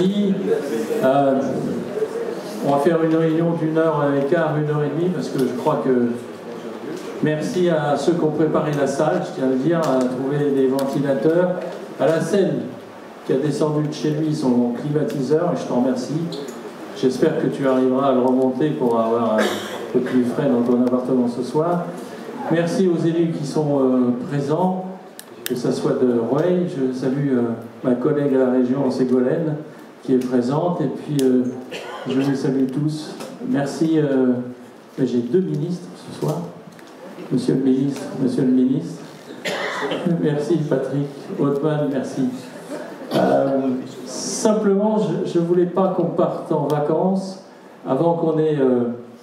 On va faire une réunion d'1h15, 1h30, parce que je crois que... Merci à ceux qui ont préparé la salle, je tiens à le dire, à trouver des ventilateurs, à la scène qui a descendu de chez lui son climatiseur, et je t'en remercie. J'espère que tu arriveras à le remonter pour avoir un peu plus frais dans ton appartement ce soir. Merci aux élus qui sont présents, que ce soit de Rueil. Je salue ma collègue à la région, Ségolène, qui est présente, et puis je les salue tous. Merci. J'ai deux ministres ce soir. Monsieur le ministre. Merci Patrick. Othman, merci. Simplement, je ne voulais pas qu'on parte en vacances avant qu'on ait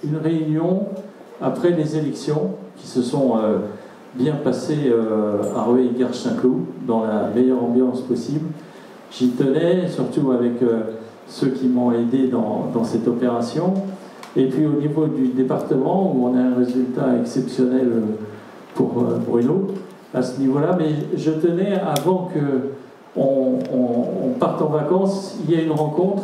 une réunion après les élections qui se sont bien passées à Rueil-Garches-Saint-Cloud dans la meilleure ambiance possible. J'y tenais, surtout avec ceux qui m'ont aidé dans cette opération. Et puis au niveau du département, où on a un résultat exceptionnel pour Bruno, à ce niveau-là. Mais je tenais, avant qu'on parte en vacances, il y a une rencontre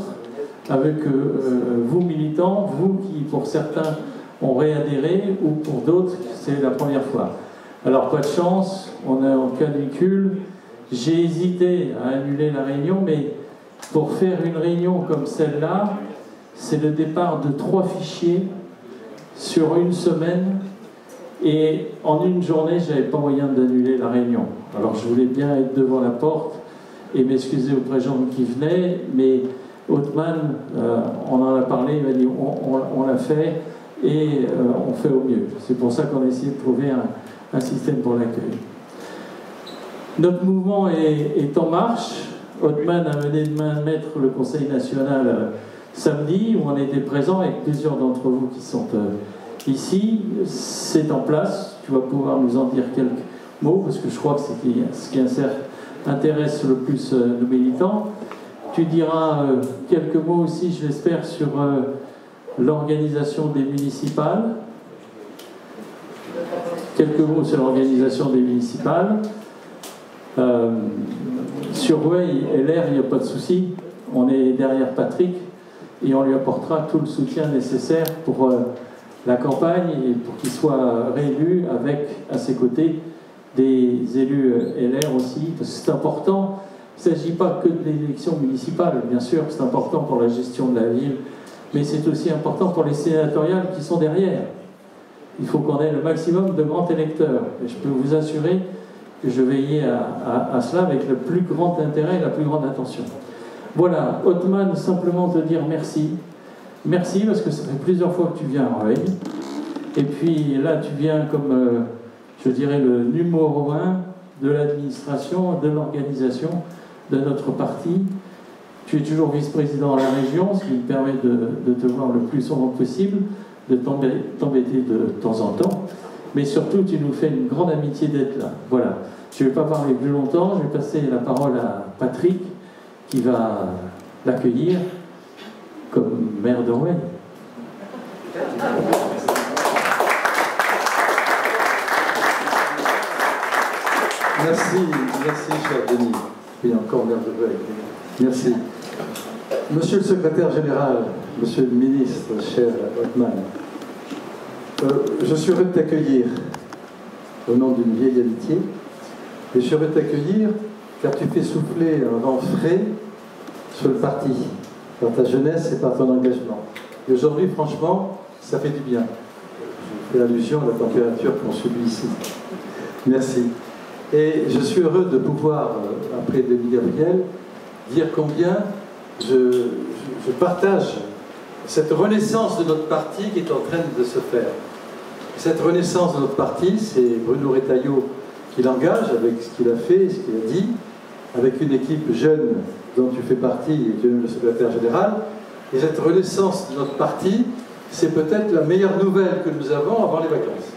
avec vous militants, vous qui pour certains ont réadhéré, ou pour d'autres, c'est la première fois. Alors pas de chance, on est en canicule. J'ai hésité à annuler la réunion, mais pour faire une réunion comme celle-là, c'est le départ de 3 fichiers sur une semaine, et en une journée, je n'avais pas moyen d'annuler la réunion. Alors je voulais bien être devant la porte et m'excuser auprès des gens qui venaient, mais Othman, on en a parlé, il m'a dit on l'a fait et on fait au mieux. C'est pour ça qu'on a essayé de trouver un système pour l'accueil. Notre mouvement est en marche. Othman a mené de main de maître le Conseil national samedi, où on était présent avec plusieurs d'entre vous qui sont ici. C'est en place. Tu vas pouvoir nous en dire quelques mots, parce que je crois que c'est ce qui intéresse le plus nos militants. Tu diras quelques mots aussi, je l'espère, sur l'organisation des municipales. Quelques mots sur l'organisation des municipales. Sur Rueil et l'air, il n'y a pas de souci. On est derrière Patrick et on lui apportera tout le soutien nécessaire pour la campagne et pour qu'il soit réélu avec, à ses côtés, des élus LR aussi. Parce que c'est important. Il ne s'agit pas que de l'élection municipale, bien sûr, c'est important pour la gestion de la ville, mais c'est aussi important pour les sénatoriales qui sont derrière. Il faut qu'on ait le maximum de grands électeurs. Et je peux vous assurer que je veillais à cela avec le plus grand intérêt et la plus grande attention. Voilà, Othman, simplement te dire merci. Merci parce que ça fait plusieurs fois que tu viens à Rueil. Et puis là, tu viens comme, je dirais, le numéro 1 de l'administration, de l'organisation de notre parti. Tu es toujours vice-président à la région, ce qui me permet de te voir le plus souvent possible, de t'embêter de temps en temps. Mais surtout, tu nous fais une grande amitié d'être là. Voilà. Je ne vais pas parler plus longtemps, je vais passer la parole à Patrick, qui va l'accueillir comme maire de Rueil. Merci cher Denis. Et encore maire de Rueil. Merci. Monsieur le secrétaire général, monsieur le ministre, cher Othman, je suis heureux de t'accueillir au nom d'une vieille amitié, et je suis heureux de t'accueillir car tu fais souffler un vent frais sur le parti, par ta jeunesse et par ton engagement. Et aujourd'hui, franchement, ça fait du bien. Je fais allusion à la température qu'on subit ici. Merci. Et je suis heureux de pouvoir, après Denis Gabriel, dire combien je partage cette renaissance de notre parti qui est en train de se faire. Cette renaissance de notre parti, c'est Bruno Retailleau qui l'engage avec ce qu'il a fait, ce qu'il a dit, avec une équipe jeune dont tu fais partie et tu es le secrétaire général. Et cette renaissance de notre parti, c'est peut-être la meilleure nouvelle que nous avons avant les vacances.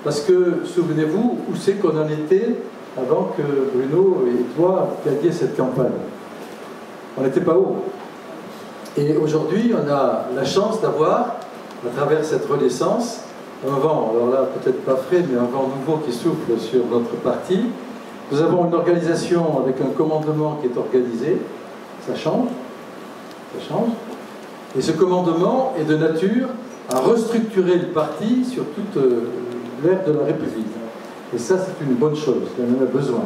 Parce que, souvenez-vous, où c'est qu'on en était avant que Bruno et toi gagniez cette campagne? On n'était pas haut. Et aujourd'hui, on a la chance d'avoir, à travers cette renaissance, un vent, alors là peut-être pas frais, mais un vent nouveau qui souffle sur notre parti. Nous avons une organisation avec un commandement qui est organisé, ça change. ça change. Et ce commandement est de nature à restructurer le parti sur toute l'ère de la République. Et ça, c'est une bonne chose, il en a besoin.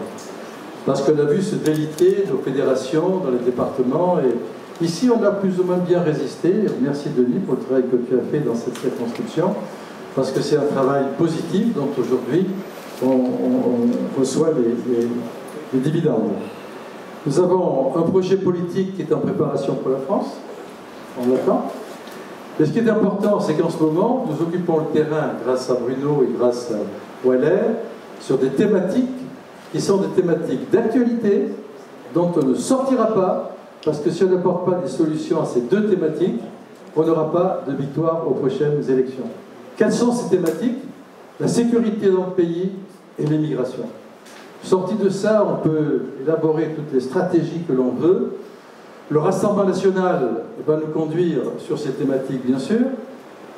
Parce qu'on a vu se déliter nos fédérations dans les départements. Et ici, on a plus ou moins bien résisté. Merci Denis pour le travail que tu as fait dans cette circonscription. Parce que c'est un travail positif dont aujourd'hui on reçoit les dividendes. Nous avons un projet politique qui est en préparation pour la France. On l'attend. Mais ce qui est important, c'est qu'en ce moment, nous occupons le terrain grâce à Bruno et grâce à Waller sur des thématiques qui sont des thématiques d'actualité dont on ne sortira pas parce que si on n'apporte pas des solutions à ces deux thématiques, on n'aura pas de victoire aux prochaines élections. Quelles sont ces thématiques? La sécurité dans le pays et l'immigration. Sorti de ça, on peut élaborer toutes les stratégies que l'on veut. Le Rassemblement national va nous conduire sur ces thématiques, bien sûr,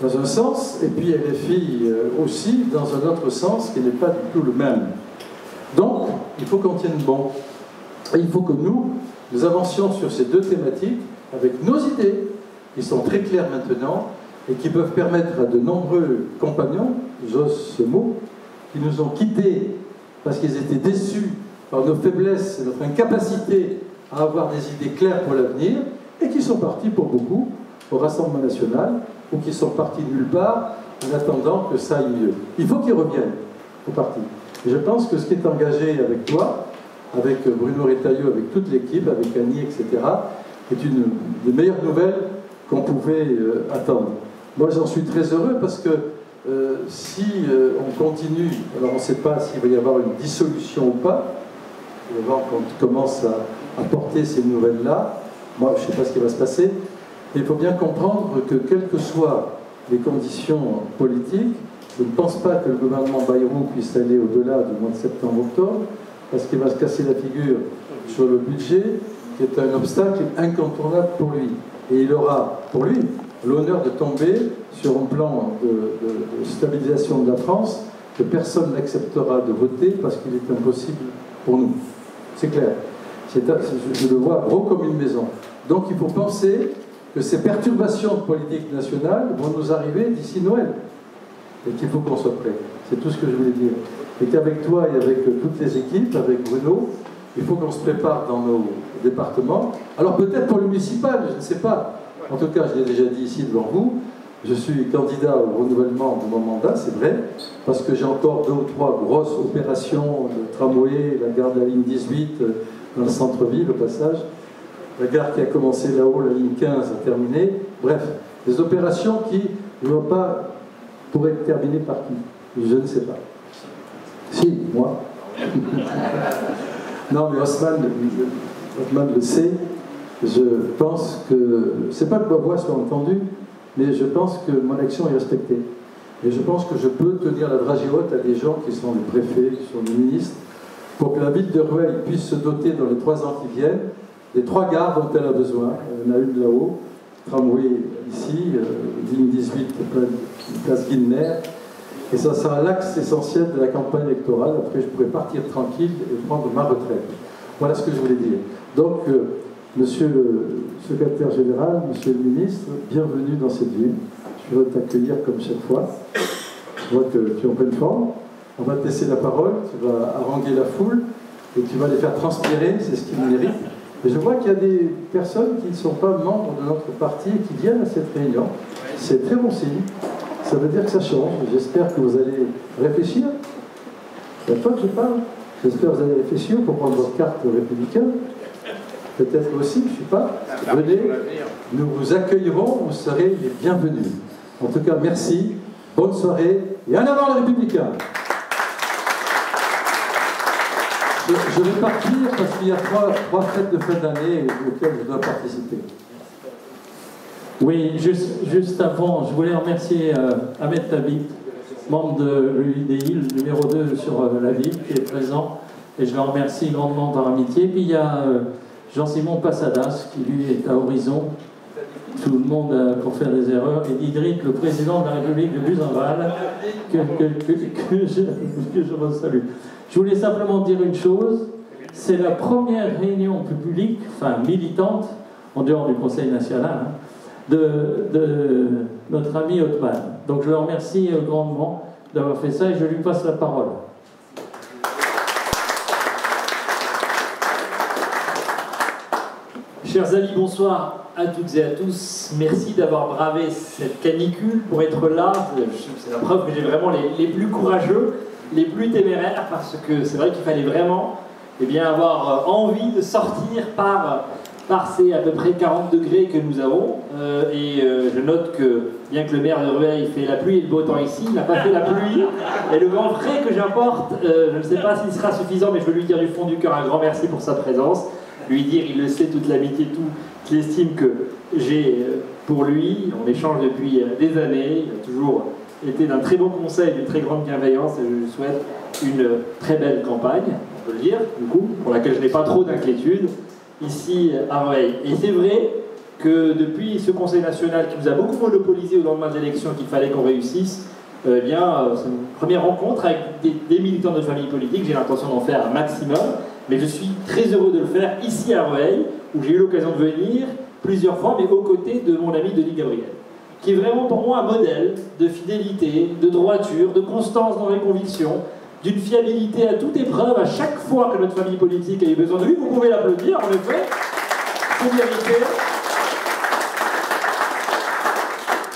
dans un sens, et puis LFI aussi dans un autre sens qui n'est pas du tout le même. Donc, il faut qu'on tienne bon. Et il faut que nous avancions sur ces deux thématiques avec nos idées, qui sont très claires maintenant, et qui peuvent permettre à de nombreux compagnons, j'ose ce mot, qui nous ont quittés parce qu'ils étaient déçus par nos faiblesses et notre incapacité à avoir des idées claires pour l'avenir, et qui sont partis pour beaucoup au Rassemblement national, ou qui sont partis nulle part en attendant que ça aille mieux. Il faut qu'ils reviennent au parti. Et je pense que ce qui est engagé avec toi, avec Bruno Retailleau, avec toute l'équipe, avec Annie, etc., est une des meilleures nouvelles qu'on pouvait attendre. Moi, j'en suis très heureux parce que si on continue, alors on ne sait pas s'il va y avoir une dissolution ou pas, on va voir quand on commence à porter ces nouvelles-là. Moi, je ne sais pas ce qui va se passer, mais il faut bien comprendre que quelles que soient les conditions politiques, je ne pense pas que le gouvernement Bayrou puisse aller au-delà du mois de septembre-octobre, parce qu'il va se casser la figure sur le budget, qui est un obstacle incontournable pour lui. Et il aura, pour lui, l'honneur de tomber sur un plan de stabilisation de la France que personne n'acceptera de voter parce qu'il est impossible pour nous. C'est clair. Je le vois gros comme une maison. Donc il faut penser que ces perturbations de politique nationale vont nous arriver d'ici Noël. Et qu'il faut qu'on soit prêt. C'est tout ce que je voulais dire. Et qu'avec toi et avec toutes les équipes, avec Bruno, il faut qu'on se prépare dans nos départements. Alors peut-être pour le municipal, je ne sais pas. En tout cas, je l'ai déjà dit ici devant vous, je suis candidat au renouvellement de mon mandat, c'est vrai, parce que j'ai encore 2 ou 3 grosses opérations, le tramway, la gare de la ligne 18 dans le centre-ville, au passage, la gare qui a commencé là-haut, la ligne 15 a terminé. Bref, des opérations qui ne vont pas pourraient être terminées par qui? Je ne sais pas. Si, moi. Non, mais Osman le sait. Je pense que, c'est pas que ma voix soit entendue, mais je pense que mon action est respectée. Et je pense que je peux tenir la dragée haute à des gens qui sont les préfets, qui sont les ministres, pour que la ville de Rueil puisse se doter dans les 3 ans qui viennent des 3 gares dont elle a besoin. Il y en a une là-haut, tramway ici, ligne 18, place Guilner. Et ça sera l'axe essentiel de la campagne électorale. Après, je pourrai partir tranquille et prendre ma retraite. Voilà ce que je voulais dire. Donc, Monsieur le secrétaire général, Monsieur le ministre, bienvenue dans cette ville. Je suis heureux de t'accueillir comme chaque fois. Je vois que tu es en pleine forme. On va te laisser la parole, tu vas haranguer la foule et tu vas les faire transpirer, c'est ce qu'ils méritent. Et je vois qu'il y a des personnes qui ne sont pas membres de notre parti et qui viennent à cette réunion. C'est très bon signe. Ça veut dire que ça change. J'espère que vous allez réfléchir. C'est la fois que je parle. J'espère que vous allez réfléchir pour prendre votre carte républicaine. Peut-être aussi, je ne sais pas. Venez, nous vous accueillerons, vous serez les bienvenus. En tout cas, merci, bonne soirée et en avant les Républicains. Je vais partir parce qu'il y a trois fêtes de fin d'année auxquelles je dois participer. Oui, juste avant, je voulais remercier Ahmed Tabit, membre de l'UIDI, le numéro 2 sur la ville, qui est présent. Et je le remercie grandement par amitié. Puis il y a Jean-Simon Passadas, qui lui est à Horizon. Tout le monde pour faire des erreurs. Et Didrik, le président de la République de Buzenval, que je resalue. Je voulais simplement dire une chose. C'est la première réunion publique, enfin militante, en dehors du Conseil national, hein, de notre ami Othman. Donc je le remercie grandement d'avoir fait ça et je lui passe la parole. Chers amis, bonsoir à toutes et à tous. Merci d'avoir bravé cette canicule pour être là. C'est la preuve que j'ai vraiment les plus courageux, les plus téméraires, parce que c'est vrai qu'il fallait vraiment avoir envie de sortir par ces à peu près 40 degrés que nous avons. Je note que, bien que le maire de Rueil fait la pluie et le beau temps ici, il n'a pas fait la pluie. Et le vent frais que j'apporte, je ne sais pas s'il sera suffisant, mais je veux lui dire du fond du cœur un grand merci pour sa présence. Lui dire, il le sait, toute l'amitié, toute l'estime que j'ai pour lui. On échange depuis des années. Il a toujours été d'un très bon conseil, d'une très grande bienveillance, et je lui souhaite une très belle campagne, on peut le dire, du coup, pour laquelle je n'ai pas trop d'inquiétude, ici à Rueil. Et c'est vrai que depuis ce Conseil national qui nous a beaucoup monopolisé au lendemain de l'élection, qu'il fallait qu'on réussisse, c'est une première rencontre avec des militants de famille politique. J'ai l'intention d'en faire un maximum. Mais je suis très heureux de le faire ici à Rueil, où j'ai eu l'occasion de venir plusieurs fois, mais aux côtés de mon ami Denis Gabriel, qui est vraiment pour moi un modèle de fidélité, de droiture, de constance dans les convictions, d'une fiabilité à toute épreuve. À chaque fois que notre famille politique a eu besoin de lui, vous pouvez l'applaudir, en effet, c'est vérité.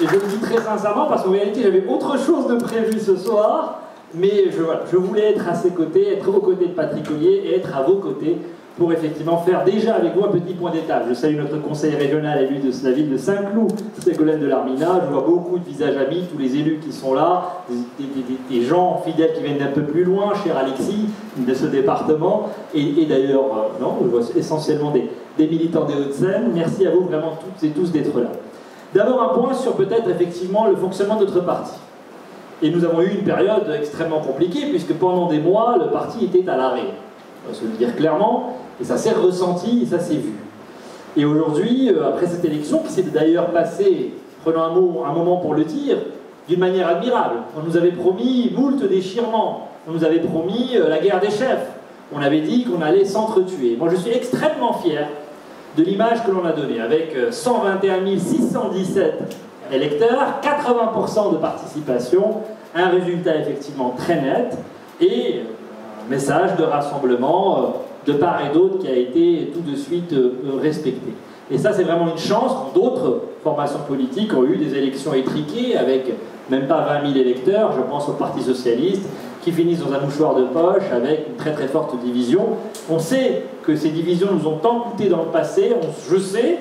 Et je le dis très sincèrement, parce qu'en réalité, j'avais autre chose de prévu ce soir. Mais je voulais être à ses côtés, être aux côtés de Patrick Ollier et être à vos côtés pour effectivement faire déjà avec vous un petit point d'étape. Je salue notre conseil régional élu de la ville de Saint-Cloud, Ségolène Delarmina. Je vois beaucoup de visages amis, tous les élus qui sont là, des gens fidèles qui viennent d'un peu plus loin, cher Alexis, de ce département. Et d'ailleurs, je vois essentiellement des militants des Hauts-de-Seine. Merci à vous vraiment toutes et tous d'être là. D'abord un point sur peut-être effectivement le fonctionnement de notre parti. Et nous avons eu une période extrêmement compliquée, puisque pendant des mois, le parti était à l'arrêt. On va se le dire clairement, et ça s'est ressenti, et ça s'est vu. Et aujourd'hui, après cette élection, qui s'est d'ailleurs passée, prenons un moment pour le dire, d'une manière admirable. On nous avait promis moult déchirements, on nous avait promis la guerre des chefs, on avait dit qu'on allait s'entretuer. Moi, je suis extrêmement fier de l'image que l'on a donnée, avec 121 617 électeurs, 80% de participation, un résultat effectivement très net et un message de rassemblement de part et d'autre qui a été tout de suite respecté. Et ça, c'est vraiment une chance quand d'autres formations politiques ont eu des élections étriquées avec même pas 20 000 électeurs, je pense au Parti Socialiste, qui finissent dans un mouchoir de poche avec une très très forte division. On sait que ces divisions nous ont tant coûté dans le passé, je sais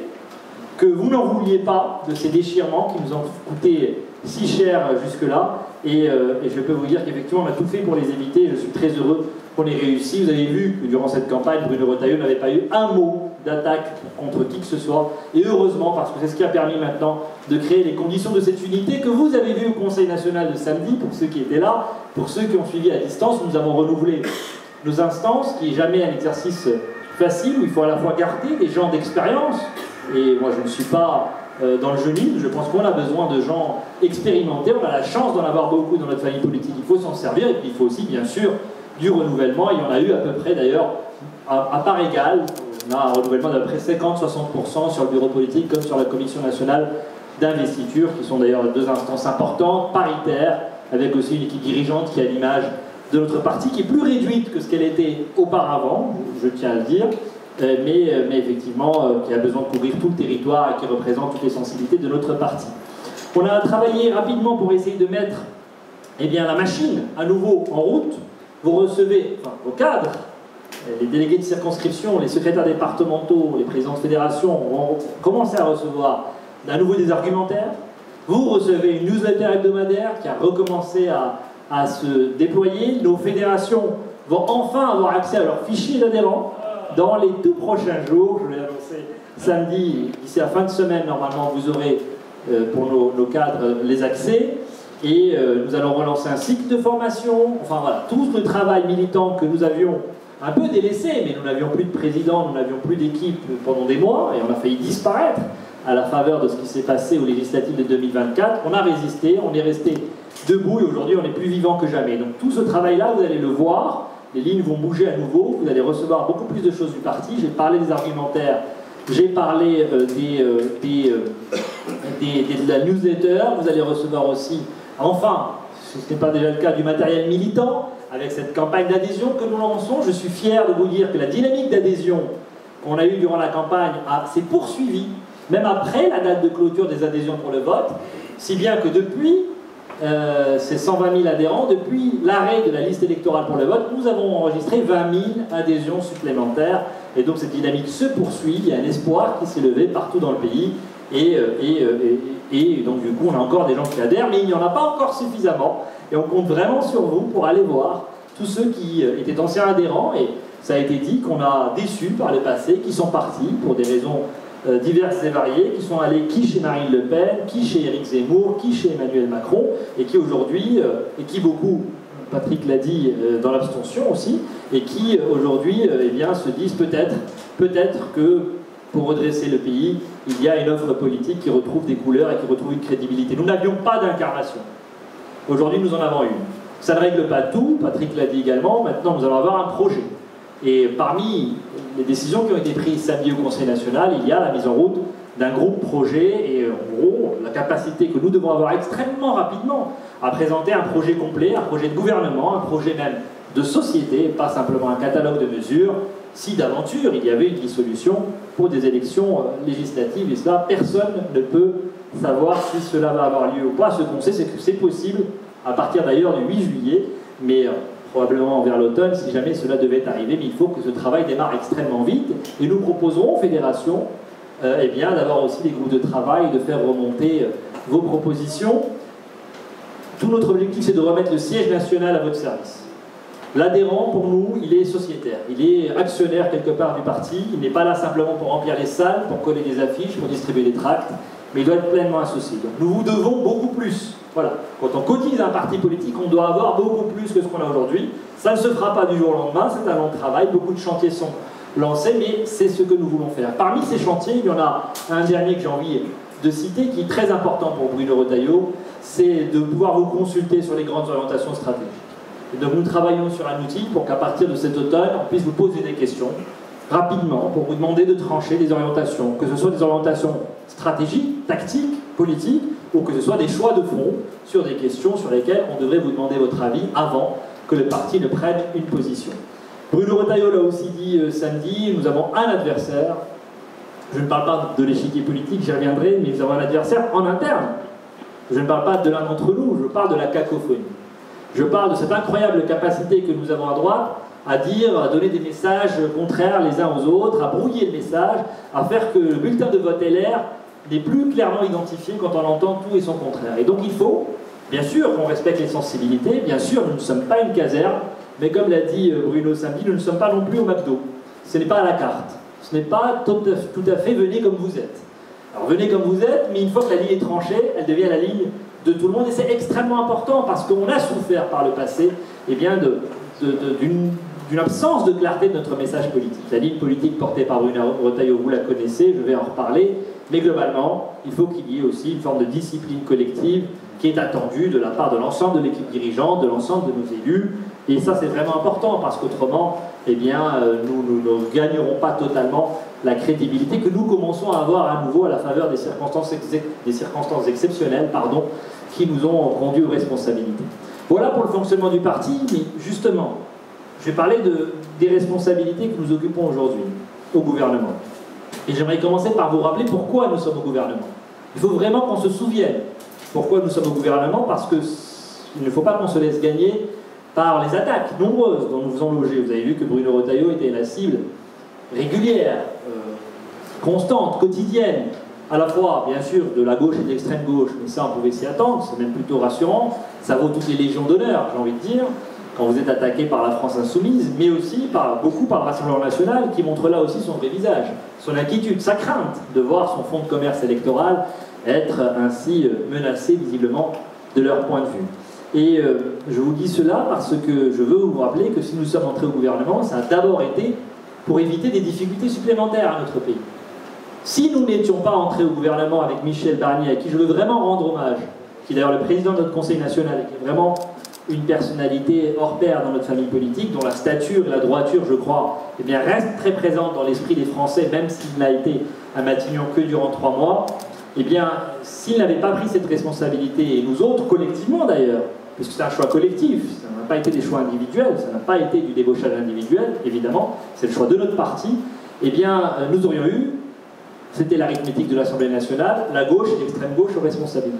que vous n'en vouliez pas de ces déchirements qui nous ont coûté si cher jusque-là. Et je peux vous dire qu'effectivement, on a tout fait pour les éviter. Je suis très heureux qu'on ait réussi. Vous avez vu que durant cette campagne, Bruno Retailleau n'avait pas eu un mot d'attaque contre qui que ce soit. Et heureusement, parce que c'est ce qui a permis maintenant de créer les conditions de cette unité que vous avez vu au Conseil national de samedi, pour ceux qui étaient là, pour ceux qui ont suivi à distance. Nous avons renouvelé nos instances, qui n'est jamais un exercice facile, où il faut à la fois garder des gens d'expérience. Et moi, je ne suis pas dans le jeunisme, je pense qu'on a besoin de gens expérimentés, on a la chance d'en avoir beaucoup dans notre famille politique, il faut s'en servir, et puis il faut aussi, bien sûr, du renouvellement. Il y en a eu à peu près, d'ailleurs, à part égale. On a un renouvellement d'à peu près 50-60% sur le bureau politique, comme sur la Commission nationale d'investiture, qui sont d'ailleurs deux instances importantes, paritaires, avec aussi une équipe dirigeante qui a l'image de notre parti, qui est plus réduite que ce qu'elle était auparavant, je tiens à le dire, mais effectivement qui a besoin de couvrir tout le territoire et qui représente toutes les sensibilités de notre parti. On a travaillé rapidement pour essayer de mettre la machine à nouveau en route. Vous recevez, vos cadres, les délégués de circonscription, les secrétaires départementaux, les présidents de fédération ont commencé à recevoir à nouveau des argumentaires. Vous recevez une newsletter hebdomadaire qui a recommencé à se déployer. Nos fédérations vont enfin avoir accès à leurs fichiers d'adhérents dans les tout prochains jours. Je l'ai annoncé samedi, d'ici la fin de semaine, normalement, vous aurez pour nos cadres les accès. Et nous allons relancer un cycle de formation. Enfin voilà, tout le travail militant que nous avions un peu délaissé, mais nous n'avions plus de président, nous n'avions plus d'équipe pendant des mois, et on a failli disparaître à la faveur de ce qui s'est passé aux législatives de 2024. On a résisté, on est resté debout, et aujourd'hui on est plus vivant que jamais. Donc tout ce travail-là, vous allez le voir, les lignes vont bouger à nouveau, vous allez recevoir beaucoup plus de choses du parti. J'ai parlé des argumentaires J'ai parlé de la newsletter. Vous allez recevoir aussi, enfin, si ce n'est pas déjà le cas, du matériel militant avec cette campagne d'adhésion que nous lançons. Je suis fier de vous dire que la dynamique d'adhésion qu'on a eue durant la campagne s'est poursuivie, même après la date de clôture des adhésions pour le vote, si bien que depuis ces 120 000 adhérents, depuis l'arrêt de la liste électorale pour le vote, nous avons enregistré 20 000 adhésions supplémentaires. Et donc cette dynamique se poursuit, il y a un espoir qui s'est levé partout dans le pays. Et donc du coup, on a encore des gens qui adhèrent, mais il n'y en a pas encore suffisamment. Et on compte vraiment sur vous pour aller voir tous ceux qui étaient anciens adhérents. Et ça a été dit qu'on a déçus par le passé, qui sont partis pour des raisons diverses et variées, qui sont allés qui chez Marine Le Pen, qui chez Éric Zemmour, qui chez Emmanuel Macron, et qui aujourd'hui, et qui beaucoup, Patrick l'a dit, dans l'abstention aussi, et qui aujourd'hui eh bien, se disent peut-être que pour redresser le pays, il y a une offre politique qui retrouve des couleurs et qui retrouve une crédibilité. Nous n'avions pas d'incarnation. Aujourd'hui, nous en avons une. Ça ne règle pas tout, Patrick l'a dit également, maintenant nous allons avoir un projet. Et parmi les décisions qui ont été prises samedi au Conseil national, il y a la mise en route d'un groupe projet et en gros la capacité que nous devons avoir extrêmement rapidement à présenter un projet complet, un projet de gouvernement, un projet même de société, pas simplement un catalogue de mesures, si d'aventure il y avait une dissolution pour des élections législatives, et cela, personne ne peut savoir si cela va avoir lieu ou pas. Ce qu'on sait, c'est que c'est possible, à partir d'ailleurs du 8 juillet, mais probablement vers l'automne, si jamais cela devait arriver, mais il faut que ce travail démarre extrêmement vite, et nous proposerons aux fédérations eh bien, d'avoir aussi des groupes de travail, de faire remonter vos propositions. Tout notre objectif, c'est de remettre le siège national à votre service. L'adhérent, pour nous, il est sociétaire, il est actionnaire quelque part du parti, il n'est pas là simplement pour remplir les salles, pour coller des affiches, pour distribuer des tracts, mais il doit être pleinement associé. Donc nous vous devons beaucoup plus. Voilà. Quand on cotise un parti politique, on doit avoir beaucoup plus que ce qu'on a aujourd'hui. Ça ne se fera pas du jour au lendemain, c'est un long travail, beaucoup de chantiers sont lancés, mais c'est ce que nous voulons faire. Parmi ces chantiers, il y en a un dernier que j'ai envie de citer, qui est très important pour Bruno Retailleau, c'est de pouvoir vous consulter sur les grandes orientations stratégiques. Et donc nous travaillons sur un outil pour qu'à partir de cet automne, on puisse vous poser des questions rapidement, pour vous demander de trancher des orientations, que ce soit des orientations stratégiques, tactiques, politiques, ou que ce soit des choix de fond sur des questions sur lesquelles on devrait vous demander votre avis avant que le parti ne prenne une position. Bruno Retailleau l'a aussi dit samedi, nous avons un adversaire. Je ne parle pas de l'échiquier politique, j'y reviendrai, mais nous avons un adversaire en interne. Je ne parle pas de l'un d'entre nous, je parle de la cacophonie. Je parle de cette incroyable capacité que nous avons à droite à dire, à donner des messages contraires les uns aux autres, à brouiller le message, à faire que le bulletin de vote LR n'est plus clairement identifié quand on entend tout et son contraire. Et donc il faut, bien sûr, qu'on respecte les sensibilités, bien sûr, nous ne sommes pas une caserne, mais comme l'a dit Bruno samedi, nous ne sommes pas non plus au McDo. Ce n'est pas à la carte. Ce n'est pas tout à fait venez comme vous êtes. Alors venez comme vous êtes, mais une fois que la ligne est tranchée, elle devient la ligne de tout le monde, et c'est extrêmement important parce qu'on a souffert par le passé eh bien, d'une absence de clarté de notre message politique. La ligne politique portée par Bruno Retailleau, vous la connaissez, je vais en reparler, mais globalement, il faut qu'il y ait aussi une forme de discipline collective qui est attendue de la part de l'ensemble de l'équipe dirigeante, de l'ensemble de nos élus, et ça c'est vraiment important parce qu'autrement, eh bien, nous ne gagnerons pas totalement la crédibilité que nous commençons à avoir à nouveau à la faveur des circonstances exceptionnelles qui nous ont conduits aux responsabilités. Voilà pour le fonctionnement du parti, mais justement, je vais parler des responsabilités que nous occupons aujourd'hui au gouvernement. Et j'aimerais commencer par vous rappeler pourquoi nous sommes au gouvernement. Il faut vraiment qu'on se souvienne pourquoi nous sommes au gouvernement, parce qu'il ne faut pas qu'on se laisse gagner par les attaques nombreuses dont nous faisons l'objet. Vous avez vu que Bruno Retailleau était la cible régulière, constante, quotidienne, à la fois, bien sûr, de la gauche et de l'extrême gauche, mais ça, on pouvait s'y attendre, c'est même plutôt rassurant. Ça vaut toutes les légions d'honneur, j'ai envie de dire, quand vous êtes attaqué par la France insoumise, mais aussi beaucoup par le Rassemblement national, qui montre là aussi son vrai visage, son inquiétude, sa crainte de voir son fonds de commerce électoral être ainsi menacé, visiblement, de leur point de vue. Et je vous dis cela parce que je veux vous rappeler que si nous sommes entrés au gouvernement, ça a d'abord été pour éviter des difficultés supplémentaires à notre pays. Si nous n'étions pas entrés au gouvernement avec Michel Barnier, à qui je veux vraiment rendre hommage, qui est d'ailleurs le président de notre Conseil national et qui est vraiment une personnalité hors pair dans notre famille politique, dont la stature et la droiture, je crois, eh bien, restent très présentes dans l'esprit des Français, même s'il n'a été à Matignon que durant 3 mois, eh bien, s'il n'avait pas pris cette responsabilité, et nous autres, collectivement d'ailleurs, puisque c'est un choix collectif, ça n'a pas été des choix individuels, ça n'a pas été du débauchage individuel, évidemment, c'est le choix de notre parti, eh bien, nous aurions eu, c'était l'arithmétique de l'Assemblée nationale, la gauche et l'extrême gauche aux responsabilités.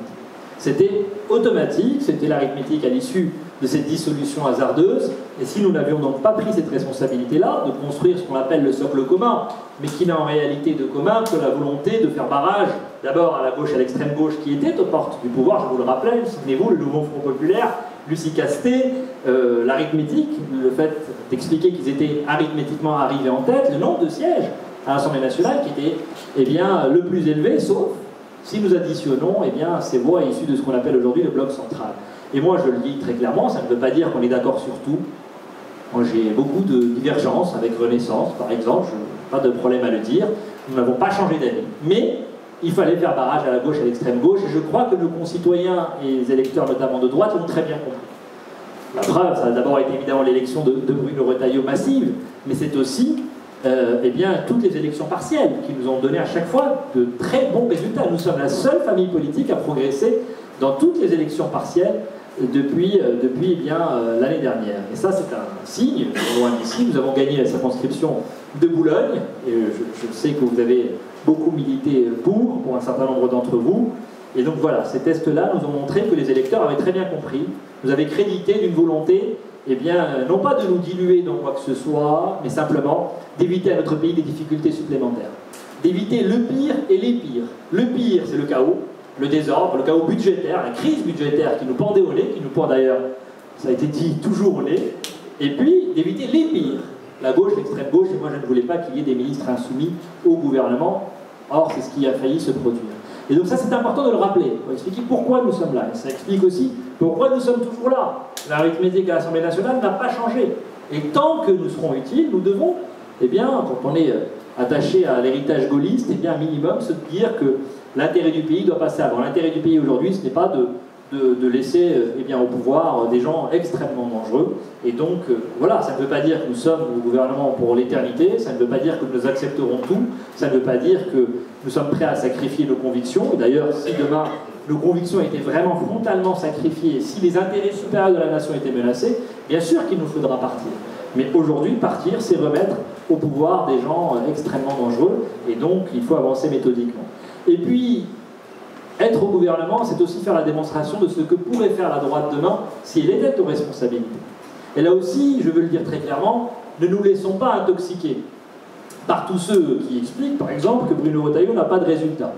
C'était automatique, c'était l'arithmétique à l'issue de cette dissolution hasardeuse, et si nous n'avions donc pas pris cette responsabilité-là, de construire ce qu'on appelle le socle commun, mais qui n'a en réalité de commun que la volonté de faire barrage, d'abord à la gauche et à l'extrême gauche qui était aux portes du pouvoir, je vous le rappelais, souvenez-vous, le Nouveau Front Populaire, Lucie Castet, l'arithmétique, le fait d'expliquer qu'ils étaient arithmétiquement arrivés en tête, le nombre de sièges à l'Assemblée nationale qui était eh bien, le plus élevé, sauf si nous additionnons eh bien, ces voix issues de ce qu'on appelle aujourd'hui le bloc central. Et moi, je le dis très clairement, ça ne veut pas dire qu'on est d'accord sur tout. Moi, j'ai beaucoup de divergences avec Renaissance, par exemple, je n'ai pas de problème à le dire. Nous n'avons pas changé d'avis. Mais il fallait faire barrage à la gauche et à l'extrême gauche, et je crois que nos concitoyens et les électeurs, notamment de droite, l'ont très bien compris. La preuve, ça a d'abord été évidemment l'élection de Bruno Retailleau massive, mais c'est aussi eh bien, toutes les élections partielles qui nous ont donné à chaque fois de très bons résultats. Nous sommes la seule famille politique à progresser dans toutes les élections partielles depuis eh bien, l'année dernière. Et ça, c'est un signe, loin d'ici. Nous avons gagné la circonscription de Boulogne, et je sais que vous avez beaucoup milité pour un certain nombre d'entre vous. Et donc voilà, ces tests-là nous ont montré que les électeurs avaient très bien compris, nous avaient crédité d'une volonté, eh bien, non pas de nous diluer dans quoi que ce soit, mais simplement d'éviter à notre pays des difficultés supplémentaires. D'éviter le pire et les pires. Le pire, c'est le chaos, le désordre, le chaos budgétaire, la crise budgétaire qui nous pendait au nez, qui nous pend d'ailleurs, ça a été dit, toujours au nez. Et puis, d'éviter les pires. La gauche, l'extrême gauche, et moi je ne voulais pas qu'il y ait des ministres insoumis au gouvernement. Or, c'est ce qui a failli se produire. Et donc ça, c'est important de le rappeler, pour expliquer pourquoi nous sommes là. Et ça explique aussi pourquoi nous sommes toujours là. L'arithmétique à l'Assemblée nationale n'a pas changé. Et tant que nous serons utiles, nous devons, eh bien, quand on est attaché à l'héritage gaulliste, eh bien, un minimum, se dire que l'intérêt du pays doit passer avant. L'intérêt du pays aujourd'hui, ce n'est pas de laisser eh bien, au pouvoir des gens extrêmement dangereux. Et donc, voilà, ça ne veut pas dire que nous sommes au gouvernement pour l'éternité, ça ne veut pas dire que nous accepterons tout, ça ne veut pas dire que nous sommes prêts à sacrifier nos convictions. D'ailleurs, si demain nos convictions étaient vraiment frontalement sacrifiées, si les intérêts supérieurs de la nation étaient menacés, bien sûr qu'il nous faudra partir. Mais aujourd'hui, partir, c'est remettre au pouvoir des gens extrêmement dangereux, et donc il faut avancer méthodiquement. Et puis, être au gouvernement, c'est aussi faire la démonstration de ce que pourrait faire la droite demain si elle était aux responsabilités. Et là aussi, je veux le dire très clairement, ne nous laissons pas intoxiquer par tous ceux qui expliquent, par exemple, que Bruno Retailleau n'a pas de résultat.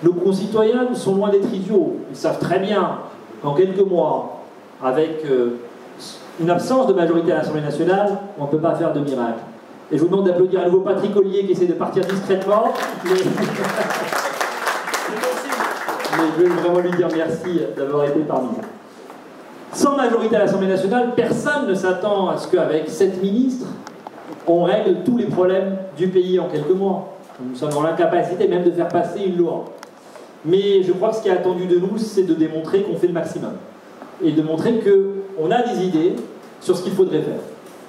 Nos concitoyens sont loin d'être idiots. Ils savent très bien qu'en quelques mois, avec une absence de majorité à l'Assemblée nationale, on ne peut pas faire de miracle. Et je vous demande d'applaudir à nouveau Patrick Ollier qui essaie de partir discrètement. Mais je veux vraiment lui dire merci d'avoir été parmi nous. Sans majorité à l'Assemblée nationale, personne ne s'attend à ce qu'avec 7 ministres, on règle tous les problèmes du pays en quelques mois. Nous sommes dans l'incapacité même de faire passer une loi. Mais je crois que ce qui est attendu de nous, c'est de démontrer qu'on fait le maximum. Et de montrer qu'on a des idées sur ce qu'il faudrait faire.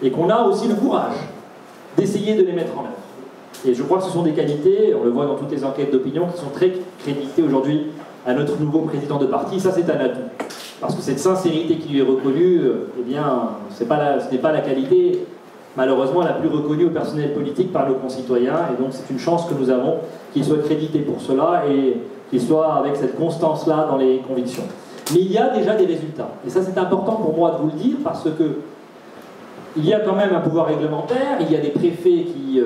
Et qu'on a aussi le courage d'essayer de les mettre en œuvre. Et je crois que ce sont des qualités, on le voit dans toutes les enquêtes d'opinion, qui sont très créditées aujourd'hui à notre nouveau président de parti. Ça, c'est un atout. Parce que cette sincérité qui lui est reconnue, eh bien, ce n'est pas la qualité, malheureusement, la plus reconnue au personnel politique par nos concitoyens. Et donc, c'est une chance que nous avons qu'il soit crédité pour cela et qu'il soit avec cette constance-là dans les convictions. Mais il y a déjà des résultats. Et ça, c'est important pour moi de vous le dire, parce que il y a quand même un pouvoir réglementaire, il y a des préfets qui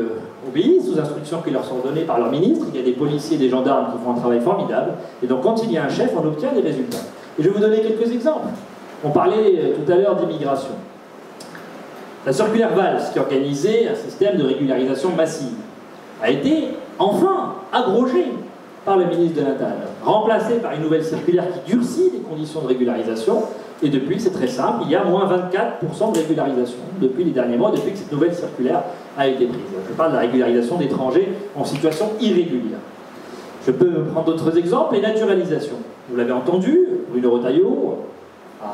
obéissent aux instructions qui leur sont données par leur ministre, il y a des policiers, des gendarmes qui font un travail formidable, et donc quand il y a un chef, on obtient des résultats. Et je vais vous donner quelques exemples. On parlait tout à l'heure d'immigration. La circulaire Valls, qui organisait un système de régularisation massive, a été enfin abrogée par le ministre de l'Intérieur, remplacée par une nouvelle circulaire qui durcit les conditions de régularisation. Et depuis, c'est très simple, il y a moins 24% de régularisation depuis les derniers mois, depuis que cette nouvelle circulaire a été prise. Je parle de la régularisation d'étrangers en situation irrégulière. Je peux prendre d'autres exemples, les naturalisations. Vous l'avez entendu, Bruno Retailleau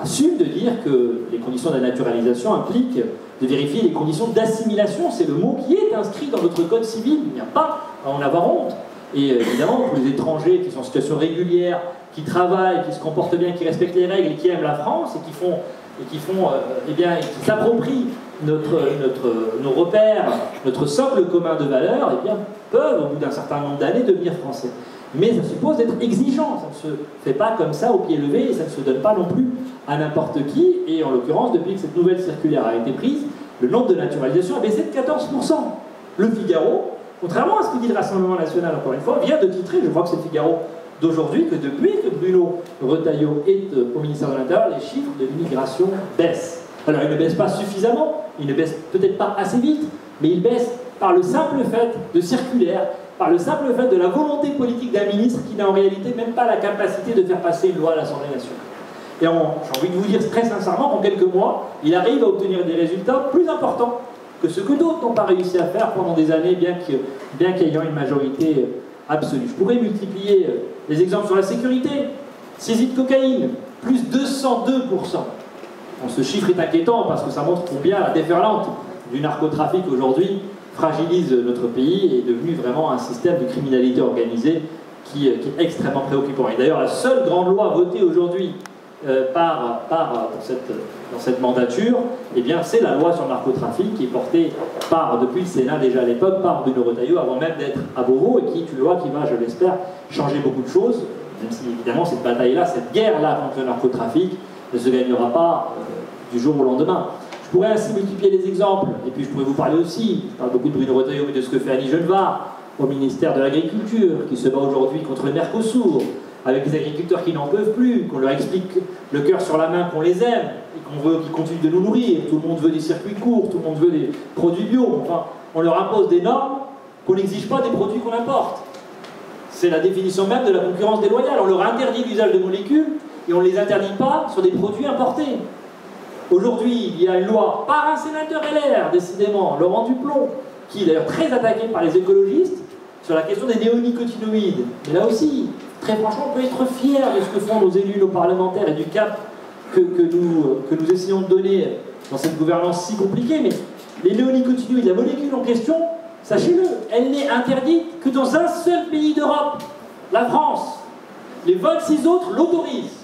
assume de dire que les conditions de la naturalisation impliquent de vérifier les conditions d'assimilation. C'est le mot qui est inscrit dans notre code civil. Il n'y a pas à en avoir honte. Et évidemment, pour les étrangers qui sont en situation régulière, qui travaillent, qui se comportent bien, qui respectent les règles et qui aiment la France et qui s'approprient nos repères, notre socle commun de valeurs, eh bien, peuvent, au bout d'un certain nombre d'années, devenir français. Mais ça suppose d'être exigeant. Ça ne se fait pas comme ça au pied levé et ça ne se donne pas non plus à n'importe qui. Et en l'occurrence, depuis que cette nouvelle circulaire a été prise, le nombre de naturalisations a baissé de 14%. Le Figaro, contrairement à ce que dit le Rassemblement national, encore une fois, vient de titrer, je crois que c'est le Figaro d'aujourd'hui, que depuis que Bruno Retailleau est au ministère de l'Intérieur, les chiffres de l'immigration baissent. Alors, ils ne baissent pas suffisamment, ils ne baissent peut-être pas assez vite, mais ils baissent par le simple fait de circulaire, par le simple fait de la volonté politique d'un ministre qui n'a en réalité même pas la capacité de faire passer une loi à l'Assemblée nationale. Et j'ai envie de vous dire très sincèrement qu'en quelques mois, il arrive à obtenir des résultats plus importants que ce que d'autres n'ont pas réussi à faire pendant des années, bien qu'ayant une majorité absolue. Je pourrais multiplier les exemples sur la sécurité. Saisie de cocaïne, plus 202%. Bon, ce chiffre est inquiétant parce que ça montre combien la déferlante du narcotrafic aujourd'hui fragilise notre pays et est devenu vraiment un système de criminalité organisée qui est extrêmement préoccupant. Et d'ailleurs, la seule grande loi votée aujourd'hui dans cette mandature, eh bien, c'est la loi sur le narcotrafic qui est portée depuis le Sénat déjà à l'époque, par Bruno Retailleau, avant même d'être à Beauvau, et qui est une loi qui va, je l'espère, changer beaucoup de choses, même si évidemment cette bataille-là, cette guerre-là contre le narcotrafic ne se gagnera pas du jour au lendemain. Je pourrais ainsi multiplier les exemples, et puis je pourrais vous parler aussi, je parle beaucoup de Bruno Retailleau, mais de ce que fait Annie Genevard au ministère de l'Agriculture, qui se bat aujourd'hui contre le Mercosur, avec des agriculteurs qui n'en peuvent plus, qu'on leur explique le cœur sur la main qu'on les aime, et qu'on veut qu'ils continuent de nous nourrir. Tout le monde veut des circuits courts, tout le monde veut des produits bio. Enfin, on leur impose des normes qu'on n'exige pas des produits qu'on importe. C'est la définition même de la concurrence déloyale. On leur interdit l'usage de molécules et on ne les interdit pas sur des produits importés. Aujourd'hui, il y a une loi par un sénateur LR, décidément, Laurent Duplon, qui est d'ailleurs très attaqué par les écologistes, sur la question des néonicotinoïdes. Mais là aussi, très franchement, on peut être fier de ce que font nos élus, nos parlementaires et du cap que nous essayons de donner dans cette gouvernance si compliquée. Mais les néonicotinoïdes, la molécule en question, sachez-le, elle n'est interdite que dans un seul pays d'Europe, la France. Les 26 autres l'autorisent.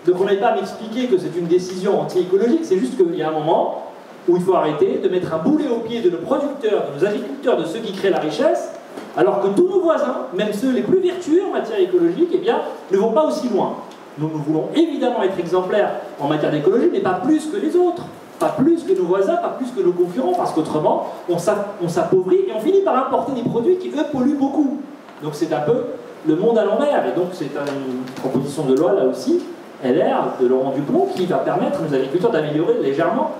Donc on n'allait pas m'expliquer que c'est une décision anti-écologique, c'est juste qu'il y a un moment où il faut arrêter de mettre un boulet au pied de nos producteurs, de nos agriculteurs, de ceux qui créent la richesse, alors que tous nos voisins, même ceux les plus vertueux en matière écologique, eh bien, ne vont pas aussi loin. Nous voulons évidemment être exemplaires en matière d'écologie, mais pas plus que les autres. Pas plus que nos voisins, pas plus que nos concurrents, parce qu'autrement, on s'appauvrit et on finit par importer des produits qui, eux, polluent beaucoup. Donc c'est un peu le monde à l'envers. Et donc c'est une proposition de loi, là aussi, LR, de Laurent Duplon, qui va permettre aux agriculteurs d'améliorer légèrement